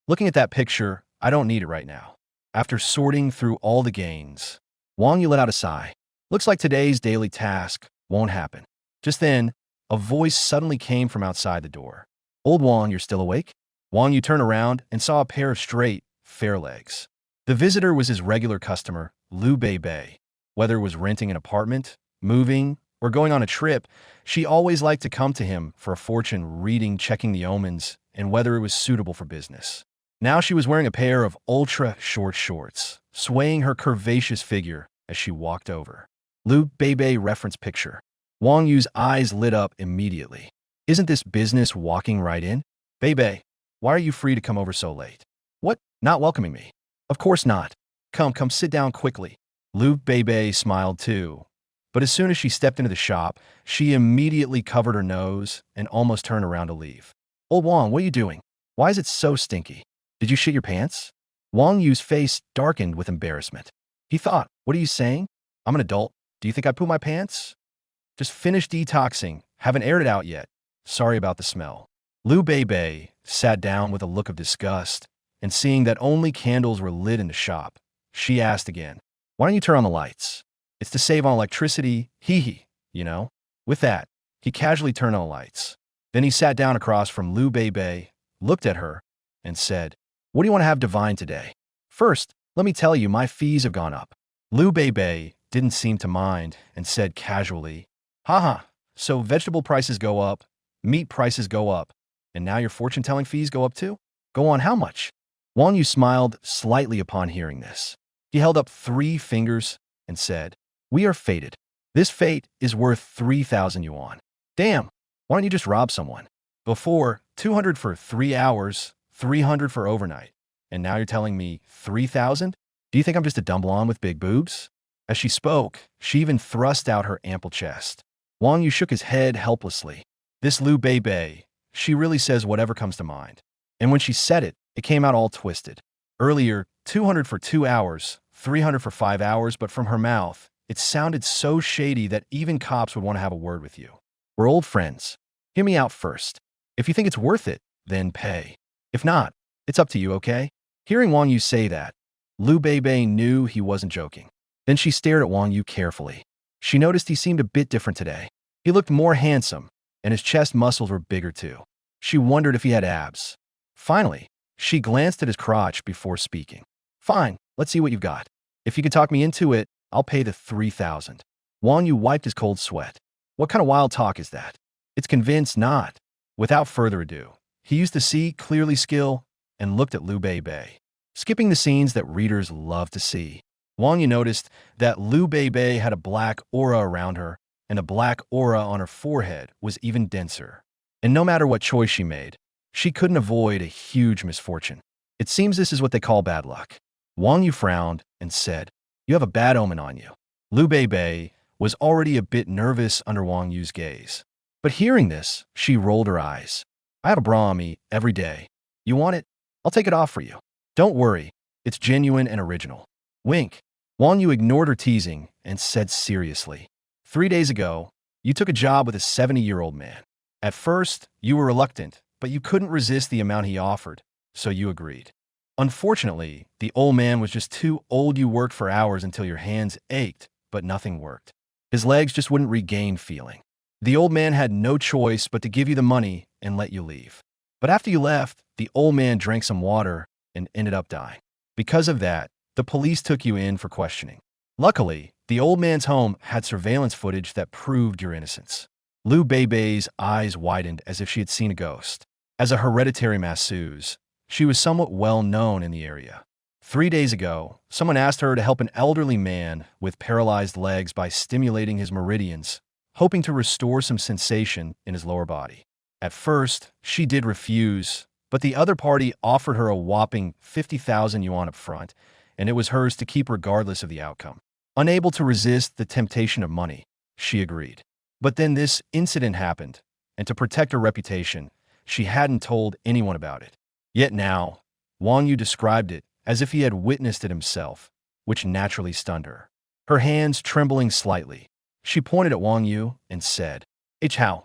Looking at that picture, I don't need it right now. After sorting through all the gains, Wang Yu let out a sigh. Looks like today's daily task won't happen. Just then, a voice suddenly came from outside the door. Old Wang, you're still awake? Wang Yu turned around and saw a pair of straight, fair legs. The visitor was his regular customer, Liu Bei. Whether it was renting an apartment, moving, or going on a trip, she always liked to come to him for a fortune reading, checking the omens, and whether it was suitable for business. Now she was wearing a pair of ultra-short shorts, swaying her curvaceous figure as she walked over. Liu Bei reference picture. Wang Yu's eyes lit up immediately. Isn't this business walking right in? Bei, why are you free to come over so late? What? Not welcoming me? Of course not. Come sit down quickly. Liu Bei smiled too. But as soon as she stepped into the shop, she immediately covered her nose and almost turned around to leave. Old Wang, what are you doing? Why is it so stinky? Did you shit your pants? Wang Yu's face darkened with embarrassment. He thought, what are you saying? I'm an adult. Do you think I pooped my pants? Just finished detoxing. Haven't aired it out yet. Sorry about the smell. Liu Bei sat down with a look of disgust, and seeing that only candles were lit in the shop, she asked again, why don't you turn on the lights? It's to save on electricity, you know? With that, he casually turned on the lights. Then he sat down across from Liu Bei, looked at her, and said, what do you want to have divine today? First, let me tell you, my fees have gone up. Liu Bei didn't seem to mind and said casually, haha, so vegetable prices go up, meat prices go up, and now your fortune-telling fees go up too? Go on, how much? Wang Yu smiled slightly upon hearing this. He held up 3 fingers and said, we are fated. This fate is worth 3,000 yuan. Damn, why don't you just rob someone? Before, 200 for 3 hours, 300 for overnight. And now you're telling me 3,000? Do you think I'm just a dumb blonde with big boobs? As she spoke, she even thrust out her ample chest. Wang Yu shook his head helplessly. This Liu Bei, she really says whatever comes to mind. And when she said it, it came out all twisted. Earlier, 200 for 2 hours, 300 for 5 hours, but from her mouth, it sounded so shady that even cops would want to have a word with you. We're old friends. Hear me out first. If you think it's worth it, then pay. If not, it's up to you, okay? Hearing Wang Yu say that, Liu Bei knew he wasn't joking. Then she stared at Wang Yu carefully. She noticed he seemed a bit different today. He looked more handsome, and his chest muscles were bigger too. She wondered if he had abs. Finally, she glanced at his crotch before speaking. Fine, let's see what you've got. If you can talk me into it, I'll pay the 3,000. Wang Yu wiped his cold sweat. What kind of wild talk is that? It's convinced not. Without further ado, he used the see clearly skill and looked at Liu Bei. Skipping the scenes that readers love to see, Wang Yu noticed that Liu Bei had a black aura around her, and the black aura on her forehead was even denser. And no matter what choice she made, she couldn't avoid a huge misfortune. It seems this is what they call bad luck. Wang Yu frowned and said, you have a bad omen on you. Liu Bei was already a bit nervous under Wang Yu's gaze. But hearing this, she rolled her eyes. I have a bra on me every day. You want it? I'll take it off for you. Don't worry. It's genuine and original. Wink. Wang Yu ignored her teasing and said seriously, 3 days ago, you took a job with a 70-year-old man. At first, you were reluctant, but you couldn't resist the amount he offered, so you agreed. Unfortunately, the old man was just too old. You worked for hours until your hands ached, but nothing worked. His legs just wouldn't regain feeling. The old man had no choice but to give you the money and let you leave. But after you left, the old man drank some water and ended up dying. Because of that, the police took you in for questioning. Luckily, the old man's home had surveillance footage that proved your innocence. Liu Beibei's eyes widened as if she had seen a ghost. As a hereditary masseuse, she was somewhat well known in the area. 3 days ago, someone asked her to help an elderly man with paralyzed legs by stimulating his meridians, hoping to restore some sensation in his lower body. At first, she did refuse, but the other party offered her a whopping 50,000 yuan up front, and it was hers to keep regardless of the outcome. Unable to resist the temptation of money, she agreed. But then this incident happened, and to protect her reputation, she hadn't told anyone about it. Yet now, Wang Yu described it as if he had witnessed it himself, which naturally stunned her. Her hands trembling slightly, she pointed at Wang Yu and said, How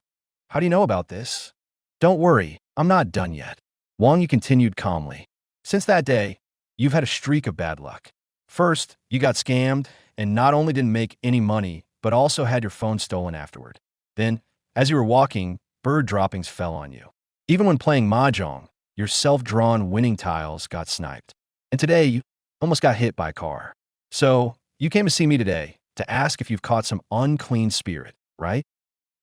do you know about this? Don't worry, I'm not done yet. Wang Yu continued calmly. Since that day, you've had a streak of bad luck. First, you got scammed and not only didn't make any money, but also had your phone stolen afterward. Then, as you were walking, bird droppings fell on you. Even when playing mahjong, your self-drawn winning tiles got sniped. And today, you almost got hit by a car. So, you came to see me today to ask if you've caught some unclean spirit, right?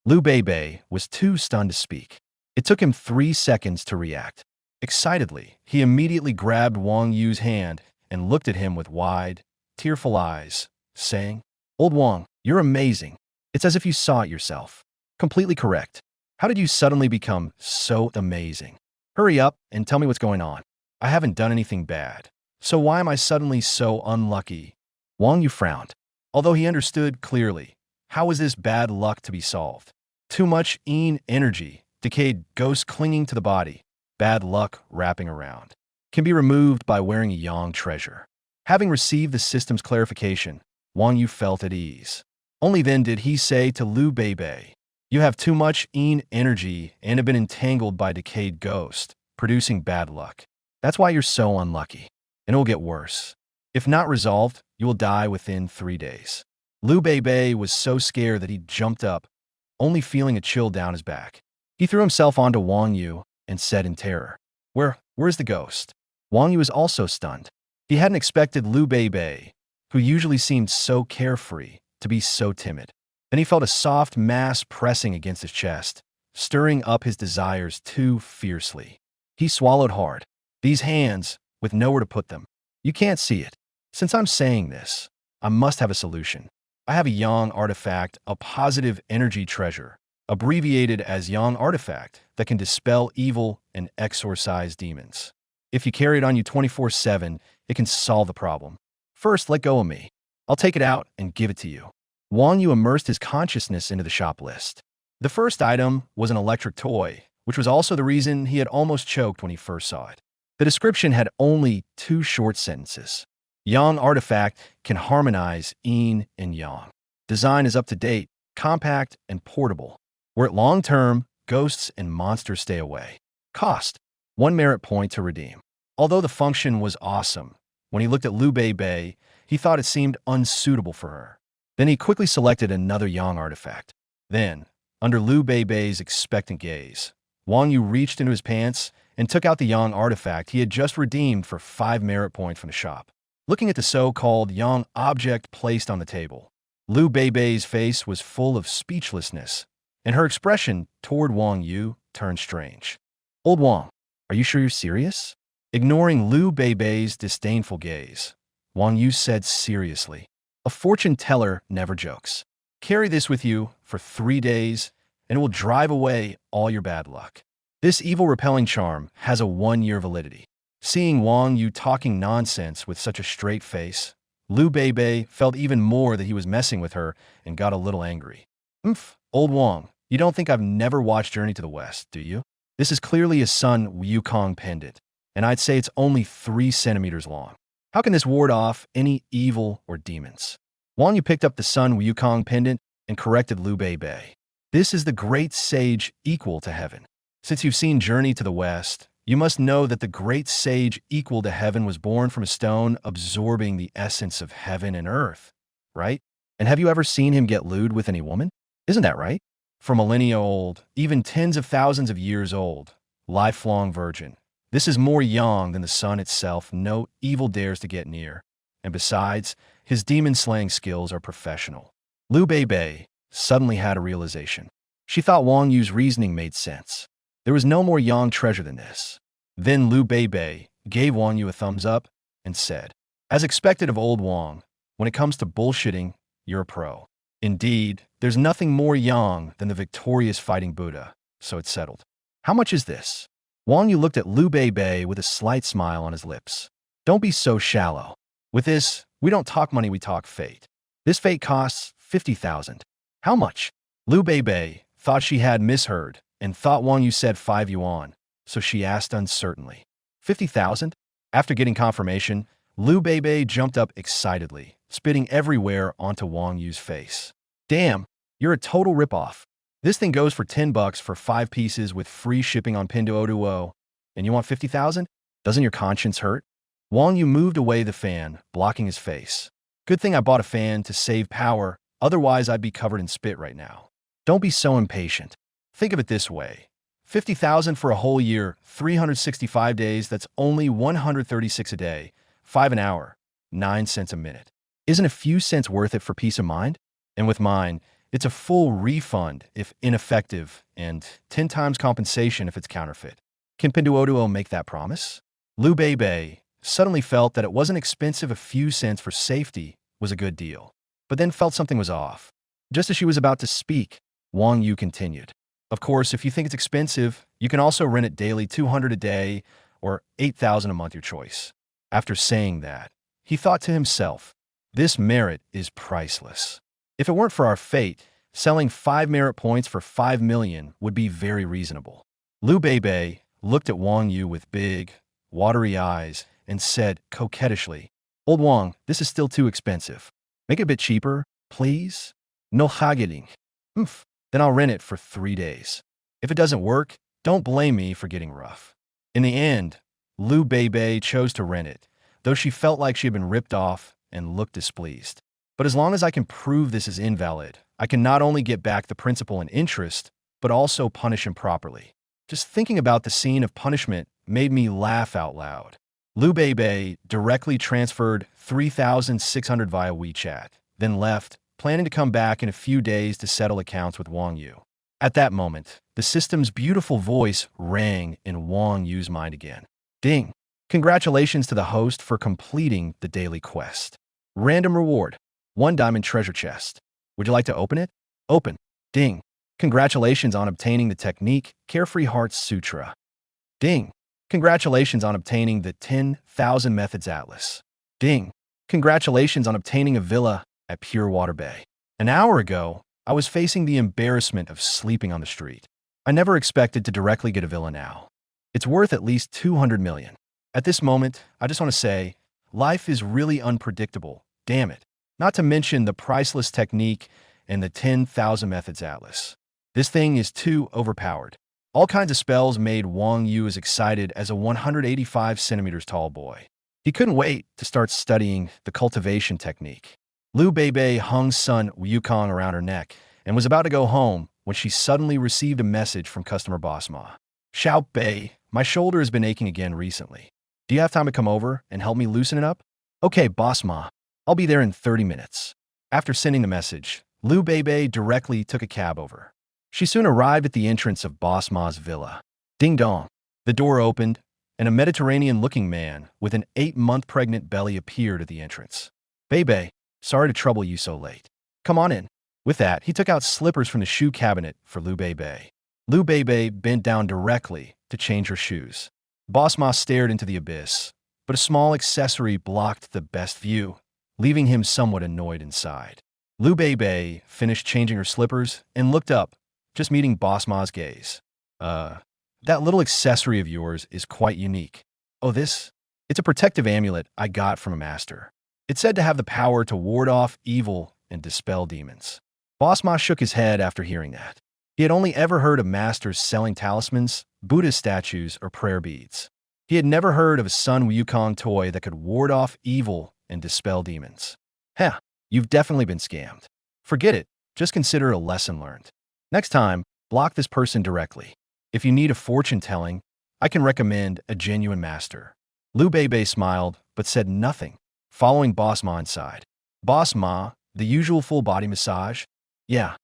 Liu Beibei was too stunned to speak. It took him 3 seconds to react. Excitedly, he immediately grabbed Wang Yu's hand and looked at him with wide, tearful eyes, saying, Old Wang, you're amazing. It's as if you saw it yourself. Completely correct. How did you suddenly become so amazing? Hurry up and tell me what's going on. I haven't done anything bad. So why am I suddenly so unlucky? Wang Yu frowned. Although he understood clearly, how was this bad luck to be solved? Too much yin energy, decayed ghosts clinging to the body, bad luck wrapping around, can be removed by wearing a yang treasure. Having received the system's clarification, Wang Yu felt at ease. Only then did he say to Liu Beibei, You have too much yin energy and have been entangled by decayed ghost, producing bad luck. That's why you're so unlucky, and it will get worse. If not resolved, you will die within 3 days. Liu Beibei was so scared that he jumped up, only feeling a chill down his back. He threw himself onto Wang Yu and said in terror, Where's the ghost? Wang Yu was also stunned. He hadn't expected Liu Beibei, who usually seemed so carefree, to be so timid. Then he felt a soft mass pressing against his chest, stirring up his desires too fiercely. He swallowed hard. These hands, with nowhere to put them. You can't see it. Since I'm saying this, I must have a solution. I have a Yang artifact, a positive energy treasure, abbreviated as Yang artifact, that can dispel evil and exorcise demons. If you carry it on you 24/7, it can solve the problem. First, let go of me. I'll take it out and give it to you. Wang Yu immersed his consciousness into the shop list. The first item was an electric toy, which was also the reason he had almost choked when he first saw it. The description had only 2 short sentences. Yang artifact can harmonize yin and yang. Design is up to date, compact, and portable. Where at long-term, ghosts and monsters stay away. Cost: 1 merit point to redeem. Although the function was awesome, when he looked at Liu Beibei, he thought it seemed unsuitable for her. Then he quickly selected another Yang artifact. Then, under Liu Beibei's expectant gaze, Wang Yu reached into his pants and took out the Yang artifact he had just redeemed for 5 merit points from the shop. Looking at the so-called Yang object placed on the table, Liu Beibei's face was full of speechlessness, and her expression toward Wang Yu turned strange. Old Wang, are you sure you're serious? Ignoring Liu Beibei's disdainful gaze, Wang Yu said seriously, A fortune teller never jokes. Carry this with you for 3 days, and it will drive away all your bad luck. This evil repelling charm has a 1-year validity. Seeing Wang Yu talking nonsense with such a straight face, Liu Beibei felt even more that he was messing with her and got a little angry. Old Wang, you don't think I've never watched Journey to the West, do you? This is clearly a Sun Wukong pendant, and I'd say it's only 3 centimeters long. How can this ward off any evil or demons? Wang Yu picked up the Sun Wukong pendant and corrected Liu Bei. This is the great sage equal to heaven. Since you've seen Journey to the West, you must know that the great sage equal to heaven was born from a stone absorbing the essence of heaven and earth, right? And have you ever seen him get lewd with any woman? Isn't that right? For millennia old, even tens of thousands of years old, lifelong virgin. This is more young than the sun itself. No evil dares to get near. And besides, his demon-slaying skills are professional. Liu Bei suddenly had a realization. She thought Wang Yu's reasoning made sense. There was no more Yang treasure than this. Then Liu Bei gave Wang Yu a thumbs up and said, "As expected of old Wang, when it comes to bullshitting, you're a pro. Indeed, there's nothing more Yang than the victorious fighting Buddha, so it's settled. How much is this?" Wang Yu looked at Liu Bei with a slight smile on his lips. "Don't be so shallow. With this, we don't talk money, we talk fate. This fate costs 50,000. How much?" Liu Bei thought she had misheard and thought Wang Yu said 5 yuan, so she asked uncertainly. 50,000? After getting confirmation, Liu Bei jumped up excitedly, spitting everywhere onto Wang Yu's face. "Damn, you're a total ripoff. This thing goes for $10 for 5 pieces with free shipping on Pinduoduo, and you want 50,000? Doesn't your conscience hurt?" Wang Yu moved away the fan, blocking his face. "Good thing I bought a fan to save power, otherwise I'd be covered in spit right now. Don't be so impatient. Think of it this way. 50,000 for a whole year, 365 days, that's only 136 a day, 5 an hour, 9 cents a minute. Isn't a few cents worth it for peace of mind? And with mine, it's a full refund if ineffective and 10 times compensation if it's counterfeit. Can Pinduoduo make that promise?" Liu Bei suddenly felt that it wasn't expensive. A few cents for safety was a good deal, but then felt something was off. Just as she was about to speak, Wang Yu continued, "Of course, if you think it's expensive, you can also rent it daily, 200 a day or 8,000 a month, your choice." After saying that, he thought to himself, "This merit is priceless. If it weren't for our fate, selling 5 merit points for 5 million would be very reasonable." Liu Bei looked at Wang Yu with big, watery eyes and said coquettishly, "Old Wang, this is still too expensive. Make it a bit cheaper, please." "No haggling." "Oomph. Then I'll rent it for 3 days. If it doesn't work, don't blame me for getting rough." In the end, Liu Bei chose to rent it, though she felt like she had been ripped off and looked displeased. "But as long as I can prove this is invalid, I can not only get back the principal and interest, but also punish him properly." Just thinking about the scene of punishment made me laugh out loud. Liu Bei directly transferred 3,600 via WeChat, then left, planning to come back in a few days to settle accounts with Wang Yu. At that moment, the system's beautiful voice rang in Wang Yu's mind again. "Ding! Congratulations to the host for completing the daily quest. Random reward, 1 diamond treasure chest. Would you like to open it? Open. Ding! Congratulations on obtaining the technique Carefree Hearts Sutra. Ding! Congratulations on obtaining the 10,000 Methods Atlas. Ding! Congratulations on obtaining a villa at Pure Water Bay. An hour ago, I was facing the embarrassment of sleeping on the street. I never expected to directly get a villa now. It's worth at least 200 million. At this moment, I just want to say, life is really unpredictable, damn it. Not to mention the priceless technique and the 10,000 Methods Atlas. This thing is too overpowered." All kinds of spells made Wang Yu as excited as a 185 centimeters tall boy. He couldn't wait to start studying the cultivation technique. Liu Bei hung Sun Wukong around her neck and was about to go home when she suddenly received a message from customer Boss Ma. "Xiao Bei, my shoulder has been aching again recently. Do you have time to come over and help me loosen it up?" "Okay, Boss Ma. I'll be there in 30 minutes. After sending the message, Liu Bei directly took a cab over. She soon arrived at the entrance of Boss Ma's villa. Ding dong. The door opened, and a Mediterranean-looking man with an 8-month pregnant belly appeared at the entrance. "Bei, sorry to trouble you so late. Come on in." With that, he took out slippers from the shoe cabinet for Liu Bei. Liu Bei bent down directly to change her shoes. Boss Ma stared into the abyss, but a small accessory blocked the best view, leaving him somewhat annoyed inside. Liu Bei finished changing her slippers and looked up, just meeting Boss Ma's gaze. That little accessory of yours is quite unique. Oh, this? It's a protective amulet I got from a master. It's said to have the power to ward off evil and dispel demons. Boss Ma shook his head after hearing that. He had only ever heard of masters selling talismans, Buddha statues, or prayer beads. He had never heard of a Sun Wukong toy that could ward off evil and dispel demons. Heh, you've definitely been scammed. Forget it, just consider it a lesson learned. Next time, block this person directly. If you need a fortune telling, I can recommend a genuine master. Liu Bei smiled, but said nothing, following Boss Ma inside. Boss Ma, the usual full body massage? Yeah.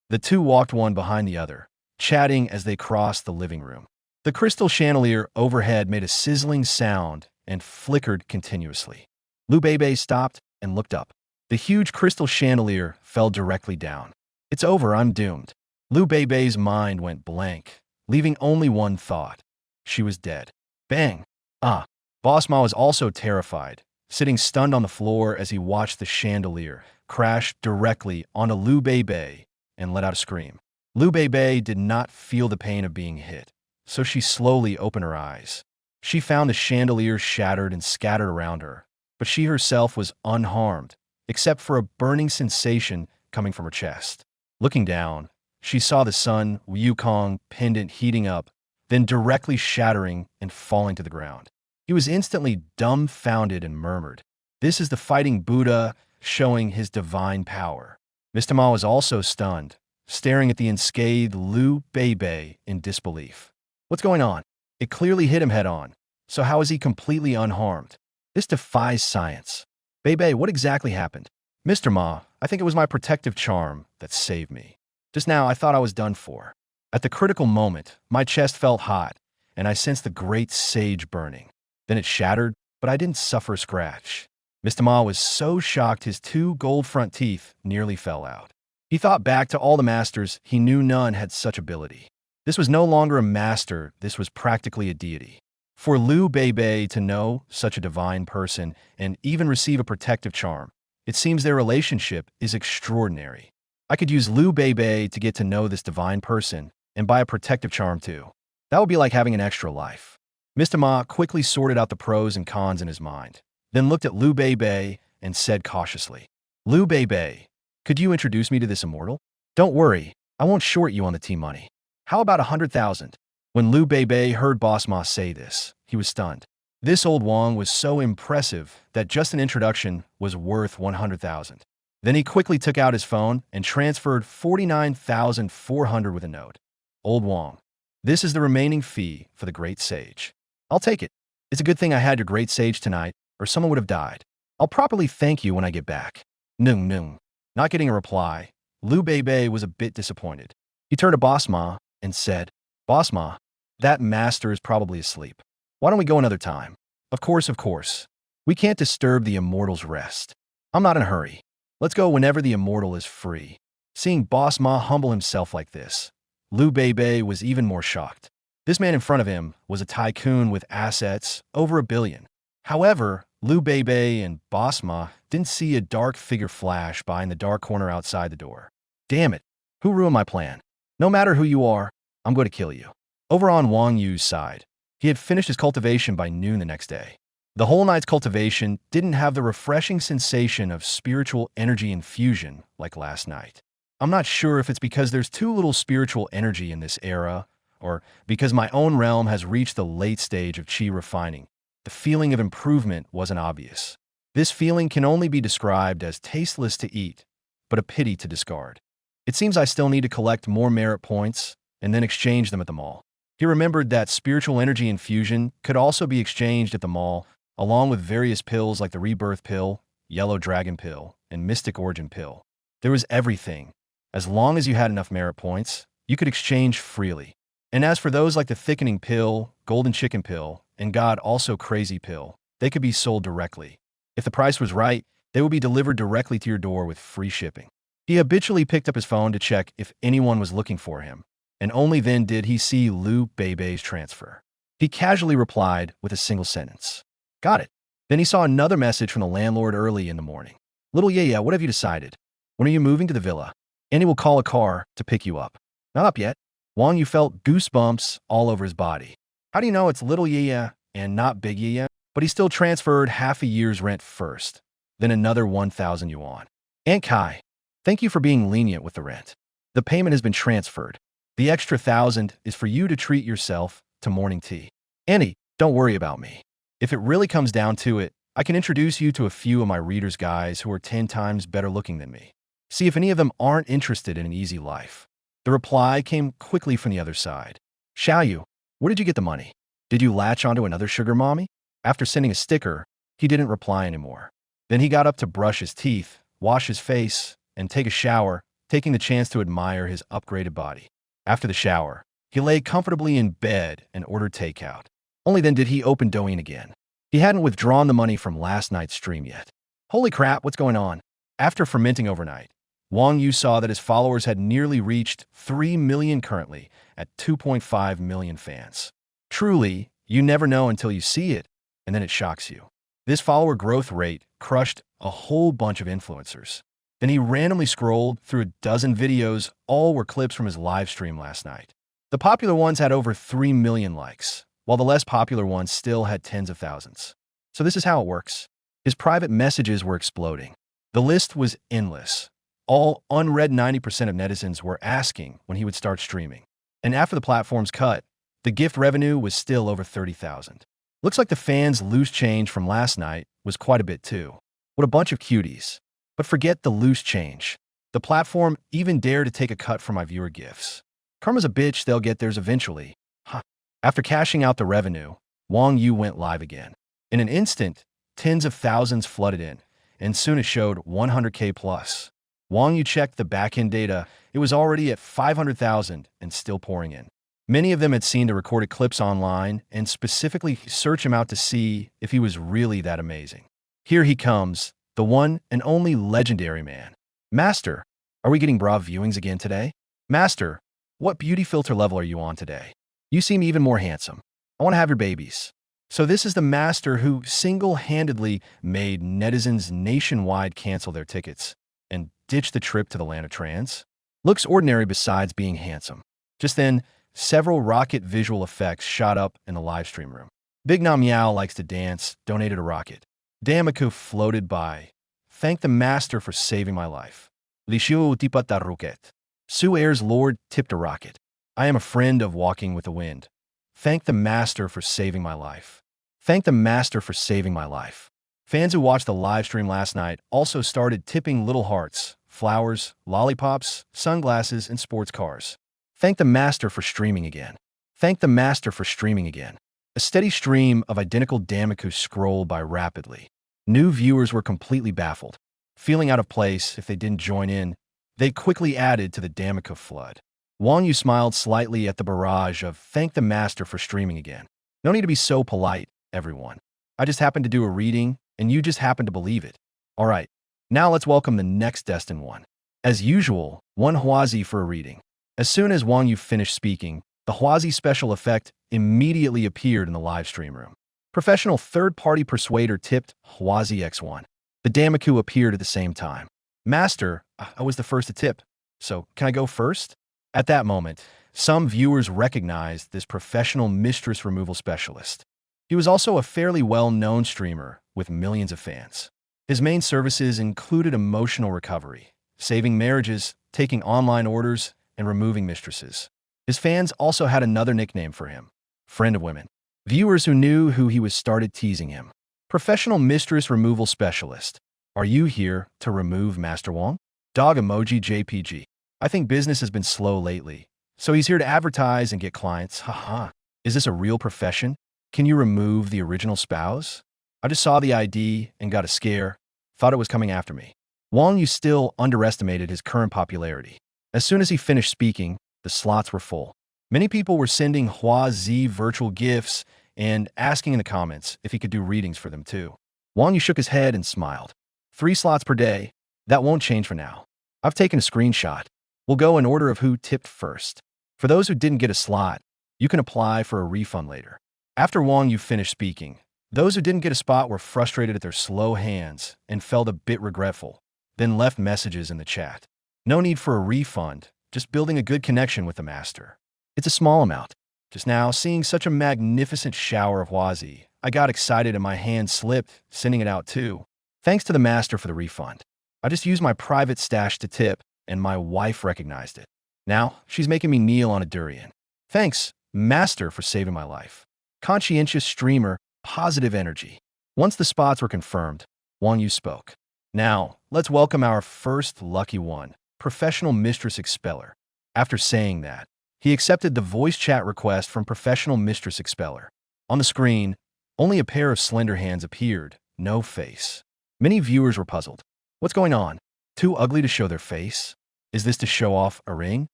The two walked one behind the other, chatting as they crossed the living room. The crystal chandelier overhead made a sizzling sound and flickered continuously. Liu Bei stopped and looked up. The huge crystal chandelier fell directly down. It's over, I'm doomed. Liu Bei's mind went blank, leaving only one thought. She was dead. Bang! Ah! Boss Ma was also terrified, sitting stunned on the floor as he watched the chandelier crash directly onto Liu Bei and let out a scream. Liu Bei did not feel the pain of being hit, so she slowly opened her eyes. She found the chandelier shattered and scattered around her, but she herself was unharmed, except for a burning sensation coming from her chest. Looking down, she saw the Sun Wukong pendant heating up, then directly shattering and falling to the ground. He was instantly dumbfounded and murmured, "This is the fighting Buddha showing his divine power." Mr. Ma was also stunned, staring at the unscathed Liu Bei in disbelief. What's going on? It clearly hit him head on, so how is he completely unharmed? This defies science. Bei, what exactly happened? Mr. Ma, I think it was my protective charm that saved me. Just now, I thought I was done for. At the critical moment, my chest felt hot, and I sensed the great sage burning. Then it shattered, but I didn't suffer a scratch. Mr. Ma was so shocked his two gold front teeth nearly fell out. He thought back to all the masters he knew none had such ability. This was no longer a master, this was practically a deity. For Liu Bei to know such a divine person and even receive a protective charm, it seems their relationship is extraordinary. I could use Liu Bei to get to know this divine person and buy a protective charm too. That would be like having an extra life. Mr. Ma quickly sorted out the pros and cons in his mind, then looked at Liu Bei and said cautiously, "Liu Bei, could you introduce me to this immortal? Don't worry, I won't short you on the tea money. How about 100,000? When Liu Bei heard Boss Ma say this, he was stunned. This old Wang was so impressive that just an introduction was worth 100,000. Then he quickly took out his phone and transferred 49,400 with a note. Old Wang, this is the remaining fee for the great sage. I'll take it. It's a good thing I had your great sage tonight, or someone would have died. I'll properly thank you when I get back." Nung. Not getting a reply, Liu Bei was a bit disappointed. He turned to Boss Ma and said, "Boss Ma, that master is probably asleep. Why don't we go another time?" Of course. We can't disturb the immortal's rest. I'm not in a hurry. Let's go whenever the immortal is free." Seeing Boss Ma humble himself like this, Liu Bei was even more shocked. This man in front of him was a tycoon with assets over $1 billion. However, Liu Bei and Boss Ma didn't see a dark figure flash by in the dark corner outside the door. Damn it, who ruined my plan? No matter who you are, I'm going to kill you. Over on Wang Yu's side, he had finished his cultivation by noon the next day. The whole night's cultivation didn't have the refreshing sensation of spiritual energy infusion like last night. I'm not sure if it's because there's too little spiritual energy in this era, or because my own realm has reached the late stage of chi refining. The feeling of improvement wasn't obvious. This feeling can only be described as tasteless to eat, but a pity to discard. It seems I still need to collect more merit points and then exchange them at the mall. He remembered that spiritual energy infusion could also be exchanged at the mall, along with various pills like the Rebirth Pill, Yellow Dragon Pill, and Mystic Origin Pill. There was everything. As long as you had enough merit points, you could exchange freely. And as for those like the Thickening Pill, Golden Chicken Pill, and God Also Crazy Pill, they could be sold directly. If the price was right, they would be delivered directly to your door with free shipping. He habitually picked up his phone to check if anyone was looking for him, and only then did he see Liu Bei's transfer. He casually replied with a single sentence. "Got it." Then he saw another message from the landlord early in the morning. "Little yeah, what have you decided? When are you moving to the villa? Annie will call a car to pick you up." "Not up yet. Wang Yu felt goosebumps all over his body. How do you know it's little Yiya and not big Yiya? But he still transferred half a year's rent first, then another 1,000 yuan. Aunt Kai, thank you for being lenient with the rent. The payment has been transferred. The extra 1,000 is for you to treat yourself to morning tea. Annie, don't worry about me. If it really comes down to it, I can introduce you to a few of my readers' guys who are 10 times better looking than me. See if any of them aren't interested in an easy life. The reply came quickly from the other side. Xiaoyu, where did you get the money? Did you latch onto another sugar mommy? After sending a sticker, he didn't reply anymore. Then he got up to brush his teeth, wash his face, and take a shower, taking the chance to admire his upgraded body. After the shower, he lay comfortably in bed and ordered takeout. Only then did he open Douyin again. He hadn't withdrawn the money from last night's stream yet. Holy crap, what's going on? After fermenting overnight, Wang Yu saw that his followers had nearly reached 3 million currently at 2.5 million fans. Truly, you never know until you see it, and then it shocks you. This follower growth rate crushed a whole bunch of influencers. Then he randomly scrolled through a dozen videos, all were clips from his live stream last night. The popular ones had over 3 million likes, while the less popular ones still had tens of thousands. So this is how it works. His private messages were exploding. The list was endless. All unread 90% of netizens were asking when he would start streaming. And after the platform's cut, the gift revenue was still over 30,000. Looks like the fans' loose change from last night was quite a bit too. What a bunch of cuties. But forget the loose change. The platform even dared to take a cut from my viewer gifts. Karma's a bitch, they'll get theirs eventually. Huh. After cashing out the revenue, Wang Yu went live again. In an instant, tens of thousands flooded in, and soon it showed 100K plus. Wang Yu checked the back-end data. It was already at 500,000 and still pouring in. Many of them had seen the recorded clips online and specifically searched him out to see if he was really that amazing. Here he comes, the one and only legendary man. Master, are we getting bra viewings again today? Master, what beauty filter level are you on today? You seem even more handsome. I want to have your babies. So this is the master who single-handedly made netizens nationwide cancel their tickets and ditch the trip to the land of trans? Looks ordinary besides being handsome. Just then, several rocket visual effects shot up in the live stream room. Big Nam Meow likes to dance, donated a rocket. Damaku floated by. Thank the master for saving my life. Lishu tipata rocket. Su Air's Lord tipped a rocket. I am a friend of walking with the wind. Thank the master for saving my life. Thank the master for saving my life. Fans who watched the live stream last night also started tipping little hearts, flowers, lollipops, sunglasses, and sports cars. Thank the master for streaming again. Thank the master for streaming again. A steady stream of identical Damaku scrolled by rapidly. New viewers were completely baffled. Feeling out of place if they didn't join in, they quickly added to the Damaku flood. Wang Yu smiled slightly at the barrage of thank the master for streaming again. No need to be so polite, everyone. I just happened to do a reading, and you just happened to believe it. All right, now let's welcome the next destined one. As usual, one Huazi for a reading. As soon as Wang Yu finished speaking, the Huazi special effect immediately appeared in the live stream room. Professional third-party persuader tipped Huazi X1. The Damaku appeared at the same time. Master, I was the first to tip, so can I go first? At that moment, some viewers recognized this professional mistress removal specialist. He was also a fairly well-known streamer with millions of fans. His main services included emotional recovery, saving marriages, taking online orders, and removing mistresses. His fans also had another nickname for him, Friend of Women. Viewers who knew who he was started teasing him. Professional mistress removal specialist. Are you here to remove Master Wang? Dog emoji JPG. I think business has been slow lately, so he's here to advertise and get clients. Haha. Is this a real profession? Can you remove the original spouse? I just saw the ID and got a scare. Thought it was coming after me. Wang Yu still underestimated his current popularity. As soon as he finished speaking, the slots were full. Many people were sending Huazi virtual gifts and asking in the comments if he could do readings for them too. Wang Yu shook his head and smiled. 3 slots per day. That won't change for now. I've taken a screenshot. We'll go in order of who tipped first. For those who didn't get a slot, you can apply for a refund later. After Wang Yu finished speaking, those who didn't get a spot were frustrated at their slow hands and felt a bit regretful, then left messages in the chat. No need for a refund, just building a good connection with the master. It's a small amount. Just now, seeing such a magnificent shower of wazi, I got excited and my hand slipped, sending it out too. Thanks to the master for the refund. I just used my private stash to tip, and my wife recognized it. Now, she's making me kneel on a durian. Thanks, master, for saving my life. Conscientious streamer, positive energy. Once the spots were confirmed, Wang Yu spoke. Now, let's welcome our first lucky one, Professional Mistress Expeller. After saying that, he accepted the voice chat request from Professional Mistress Expeller. On the screen, only a pair of slender hands appeared, no face. Many viewers were puzzled. What's going on? Too ugly to show their face? Is this to show off a ring?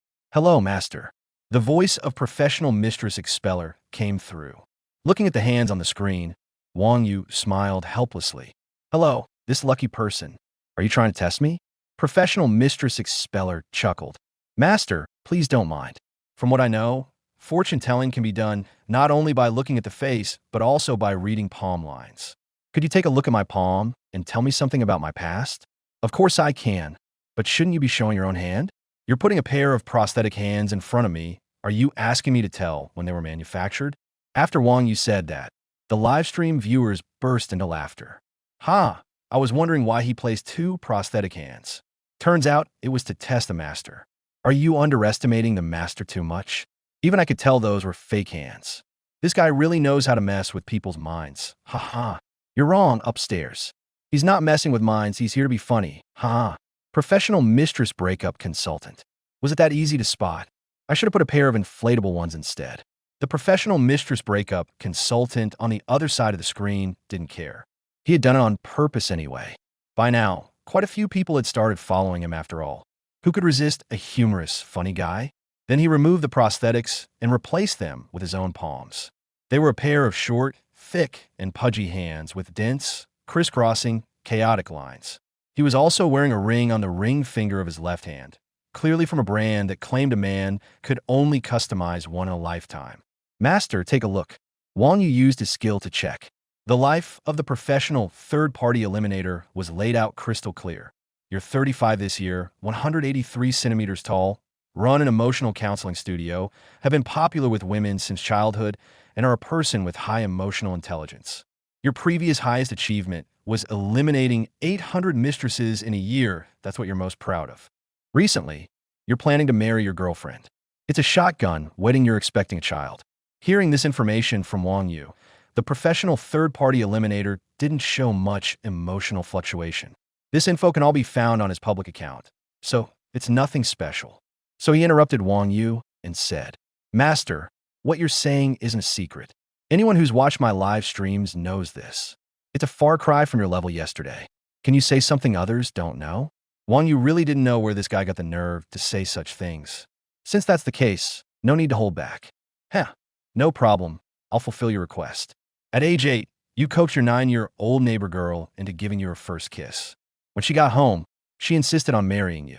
Hello, master. The voice of Professional Mistress Expeller came through. Looking at the hands on the screen, Wang Yu smiled helplessly. Hello, this lucky person. Are you trying to test me? Professional Mistress Expeller chuckled. Master, please don't mind. From what I know, fortune telling can be done not only by looking at the face, but also by reading palm lines. Could you take a look at my palm and tell me something about my past? Of course I can, but shouldn't you be showing your own hand? You're putting a pair of prosthetic hands in front of me. Are you asking me to tell when they were manufactured? After Wang Yu said that, the livestream viewers burst into laughter. Ha! I was wondering why he placed two prosthetic hands. Turns out it was to test the master. Are you underestimating the master too much? Even I could tell those were fake hands. This guy really knows how to mess with people's minds. Ha ha. You're wrong, upstairs. He's not messing with minds, he's here to be funny. Ha ha. Professional Mistress Breakup Consultant. Was it that easy to spot? I should have put a pair of inflatable ones instead. The Professional Mistress Breakup Consultant on the other side of the screen didn't care. He had done it on purpose anyway. By now, quite a few people had started following him after all. Who could resist a humorous, funny guy? Then he removed the prosthetics and replaced them with his own palms. They were a pair of short, thick, and pudgy hands with dense, crisscrossing, chaotic lines. He was also wearing a ring on the ring finger of his left hand, clearly from a brand that claimed a man could only customize one in a lifetime. Master, take a look. Wang Yu used his skill to check. The life of the professional third-party eliminator was laid out crystal clear. You're 35 this year, 183 centimeters tall, run an emotional counseling studio, have been popular with women since childhood, and are a person with high emotional intelligence. Your previous highest achievement was eliminating 800 mistresses in a year. That's what you're most proud of. Recently, you're planning to marry your girlfriend. It's a shotgun wedding, you're expecting a child. Hearing this information from Wang Yu, the professional third-party eliminator didn't show much emotional fluctuation. This info can all be found on his public account, so it's nothing special. So he interrupted Wang Yu and said, Master, what you're saying isn't a secret. Anyone who's watched my live streams knows this. It's a far cry from your level yesterday. Can you say something others don't know? Wang Yu really didn't know where this guy got the nerve to say such things. Since that's the case, no need to hold back. Heh, no problem. I'll fulfill your request. At age 8, you coaxed your 9-year-old neighbor girl into giving you her first kiss. When she got home, she insisted on marrying you.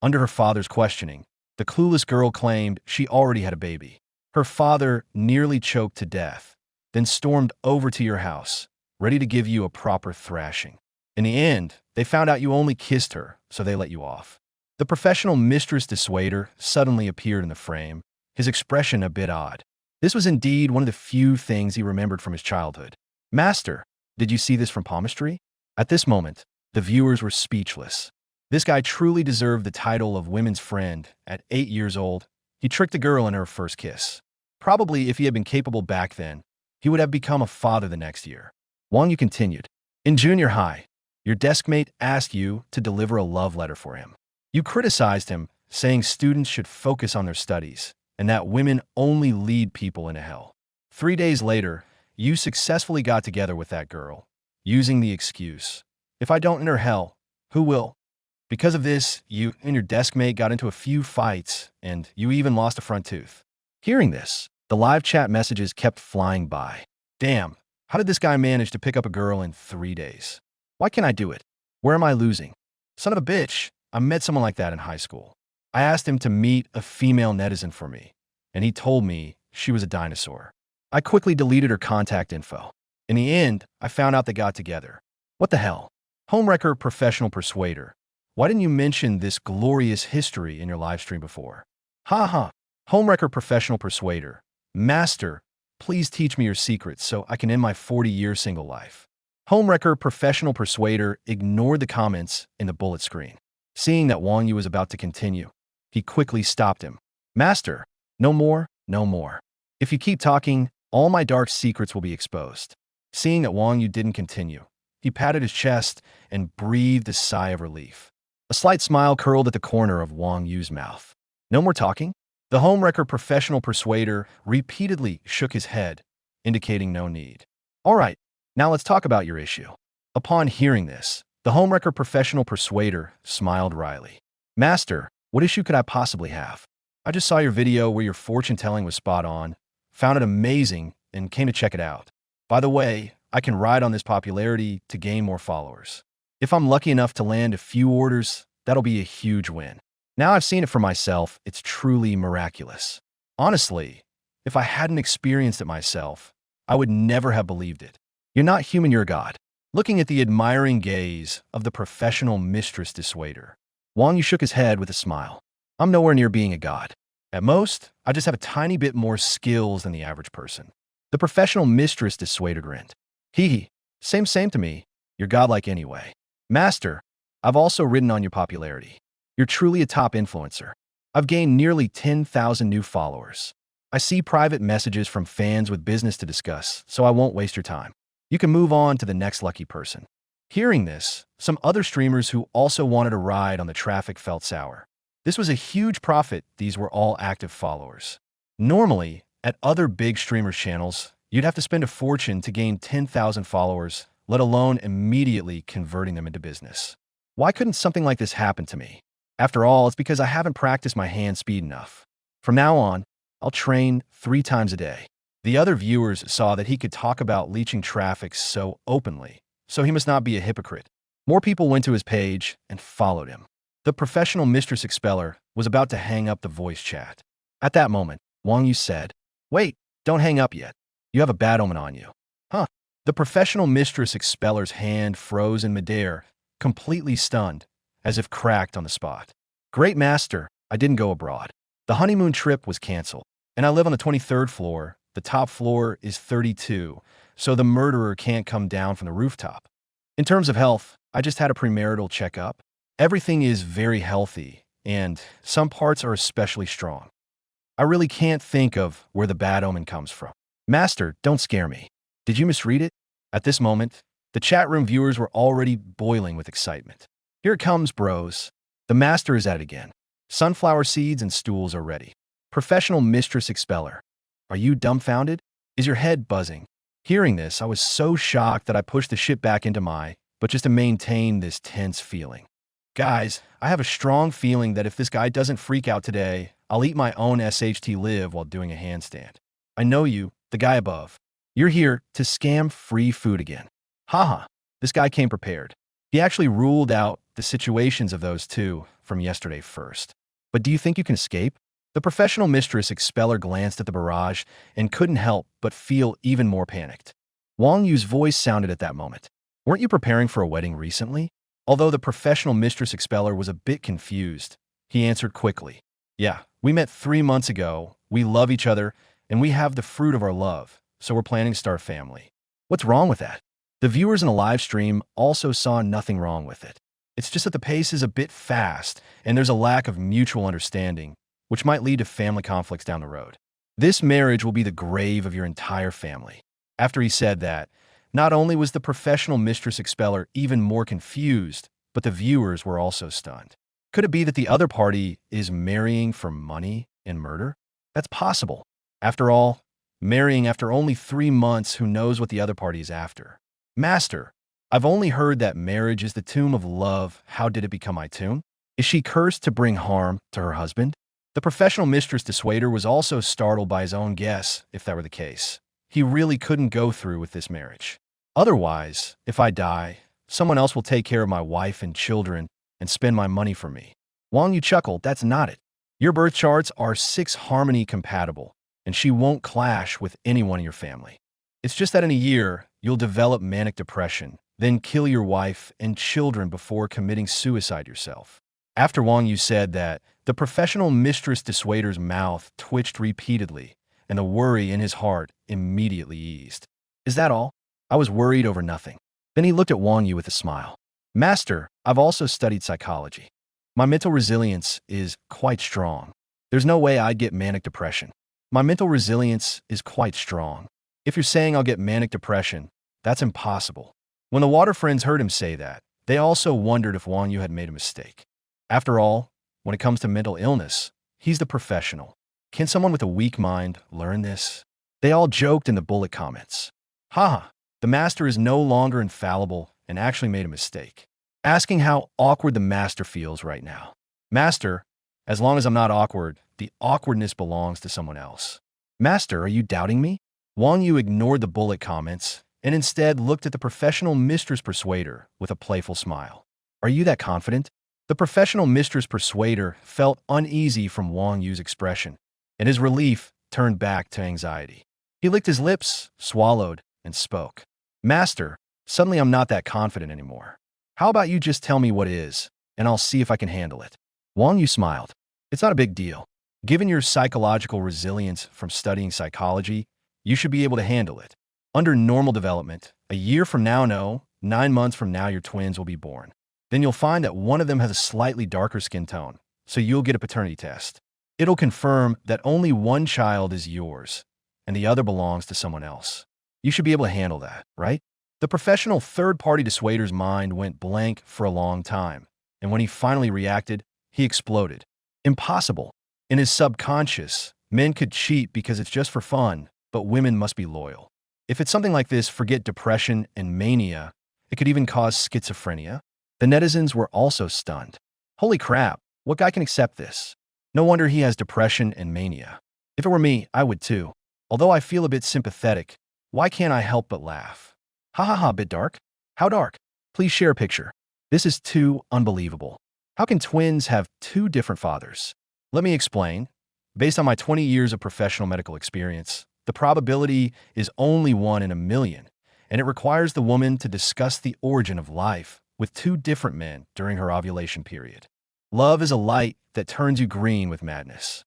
Under her father's questioning, the clueless girl claimed she already had a baby. Her father nearly choked to death, then stormed over to your house, ready to give you a proper thrashing. In the end, they found out you only kissed her, so they let you off. The professional mistress dissuader suddenly appeared in the frame, his expression a bit odd. This was indeed one of the few things he remembered from his childhood. Master, did you see this from palmistry? At this moment, the viewers were speechless. This guy truly deserved the title of women's friend. At 8 years old, he tricked a girl in her first kiss. Probably if he had been capable back then, he would have become a father the next year. Wang Yu continued. In junior high, your deskmate asked you to deliver a love letter for him. You criticized him, saying students should focus on their studies, and that women only lead people into hell. 3 days later, you successfully got together with that girl, using the excuse, if I don't enter hell, who will? Because of this, you and your deskmate got into a few fights, and you even lost a front tooth. Hearing this, the live chat messages kept flying by. Damn, how did this guy manage to pick up a girl in 3 days? Why can't I do it? Where am I losing? Son of a bitch, I met someone like that in high school. I asked him to meet a female netizen for me, and he told me she was a dinosaur. I quickly deleted her contact info. In the end, I found out they got together. What the hell? Homewrecker Professional Persuader. Why didn't you mention this glorious history in your live stream before? Ha ha. Homewrecker professional persuader. Master, please teach me your secrets so I can end my 40-year single life. Homewrecker professional persuader ignored the comments in the bullet screen. Seeing that Wang Yu was about to continue, he quickly stopped him. Master, no more, no more. If you keep talking, all my dark secrets will be exposed. Seeing that Wang Yu didn't continue, he patted his chest and breathed a sigh of relief. A slight smile curled at the corner of Wang Yu's mouth. No more talking? The homewrecker professional persuader repeatedly shook his head, indicating no need. All right, now let's talk about your issue. Upon hearing this, the homewrecker professional persuader smiled wryly. Master, what issue could I possibly have? I just saw your video where your fortune-telling was spot on, found it amazing, and came to check it out. By the way, I can ride on this popularity to gain more followers. If I'm lucky enough to land a few orders, that'll be a huge win. Now I've seen it for myself, it's truly miraculous. Honestly, if I hadn't experienced it myself, I would never have believed it. You're not human, you're a god. Looking at the admiring gaze of the professional mistress dissuader, Wang Yu shook his head with a smile. I'm nowhere near being a god. At most, I just have a tiny bit more skills than the average person. The professional mistress dissuader grinned. Hee hee, same to me. You're godlike anyway. Master, I've also ridden on your popularity. You're truly a top influencer. I've gained nearly 10,000 new followers. I see private messages from fans with business to discuss, so I won't waste your time. You can move on to the next lucky person. Hearing this, some other streamers who also wanted a ride on the traffic felt sour. This was a huge profit. These were all active followers. Normally, at other big streamers' channels, you'd have to spend a fortune to gain 10,000 followers, let alone immediately converting them into business. Why couldn't something like this happen to me? After all, it's because I haven't practiced my hand speed enough. From now on, I'll train 3 times a day. The other viewers saw that he could talk about leeching traffic so openly, so he must not be a hypocrite. More people went to his page and followed him. The professional mistress expeller was about to hang up the voice chat. At that moment, Wang Yu said, Wait, don't hang up yet. You have a bad omen on you. Huh? The professional mistress expeller's hand froze in midair, completely stunned, as if cracked on the spot. Great master, I didn't go abroad. The honeymoon trip was canceled, and I live on the 23rd floor. The top floor is 32, so the murderer can't come down from the rooftop. In terms of health, I just had a premarital checkup. Everything is very healthy, and some parts are especially strong. I really can't think of where the bad omen comes from. Master, don't scare me. Did you misread it? At this moment, the chat room viewers were already boiling with excitement. Here it comes, bros. The master is at it again. Sunflower seeds and stools are ready. Professional mistress expeller. Are you dumbfounded? Is your head buzzing? Hearing this, I was so shocked that I pushed the shit back into but just to maintain this tense feeling. Guys, I have a strong feeling that if this guy doesn't freak out today, I'll eat my own SHT live while doing a handstand. I know you, the guy above. You're here to scam free food again. Haha, this guy came prepared. He actually ruled out the situations of those two from yesterday first. But do you think you can escape? The professional mistress expeller glanced at the barrage and couldn't help but feel even more panicked. Wang Yu's voice sounded at that moment. Weren't you preparing for a wedding recently? Although the professional mistress expeller was a bit confused, he answered quickly. Yeah, we met 3 months ago, we love each other, and we have the fruit of our love, so we're planning to start a family. What's wrong with that? The viewers in the live stream also saw nothing wrong with it. It's just that the pace is a bit fast, and there's a lack of mutual understanding, which might lead to family conflicts down the road. This marriage will be the grave of your entire family. After he said that, not only was the professional mistress expeller even more confused, but the viewers were also stunned. Could it be that the other party is marrying for money and murder? That's possible. After all, marrying after only 3 months, who knows what the other party is after? Master, I've only heard that marriage is the tomb of love. How did it become my tomb? Is she cursed to bring harm to her husband? The professional mistress dissuader was also startled by his own guess, if that were the case. He really couldn't go through with this marriage. Otherwise, if I die, someone else will take care of my wife and children and spend my money for me. Wang Yu chuckled, that's not it. Your birth charts are 6 harmony compatible, and she won't clash with anyone in your family. It's just that in a year, you'll develop manic depression, then kill your wife and children before committing suicide yourself. After Wang Yu said that, the professional mistress dissuader's mouth twitched repeatedly, and the worry in his heart immediately eased. Is that all? I was worried over nothing. Then he looked at Wang Yu with a smile. Master, I've also studied psychology. My mental resilience is quite strong. There's no way I'd get manic depression. My mental resilience is quite strong. If you're saying I'll get manic depression, that's impossible. When the water friends heard him say that, they also wondered if Wang Yu had made a mistake. After all, when it comes to mental illness, he's the professional. Can someone with a weak mind learn this? They all joked in the bullet comments. Haha, the master is no longer infallible and actually made a mistake. Asking how awkward the master feels right now. Master, as long as I'm not awkward, the awkwardness belongs to someone else. Master, are you doubting me? Wang Yu ignored the bullet comments and instead looked at the professional mistress persuader with a playful smile. Are you that confident? The professional mistress persuader felt uneasy from Wang Yu's expression, and his relief turned back to anxiety. He licked his lips, swallowed, and spoke. Master, suddenly I'm not that confident anymore. How about you just tell me what is, and I'll see if I can handle it. Wang Yu smiled. It's not a big deal. Given your psychological resilience from studying psychology, you should be able to handle it. Under normal development, a year from now, no, 9 months from now your twins will be born. Then you'll find that one of them has a slightly darker skin tone, so you'll get a paternity test. It'll confirm that only one child is yours, and the other belongs to someone else. You should be able to handle that, right? The professional third-party dissuader's mind went blank for a long time, and when he finally reacted, he exploded. Impossible. In his subconscious, men could cheat because it's just for fun, but women must be loyal. If it's something like this, forget depression and mania. It could even cause schizophrenia. The netizens were also stunned. Holy crap, what guy can accept this? No wonder he has depression and mania. If it were me, I would too. Although I feel a bit sympathetic, why can't I help but laugh? Ha ha ha, bit dark? How dark? Please share a picture. This is too unbelievable. How can twins have two different fathers? Let me explain. Based on my 20 years of professional medical experience, the probability is only 1 in a million, and it requires the woman to discuss the origin of life with 2 different men during her ovulation period. Love is a light that turns you green with madness.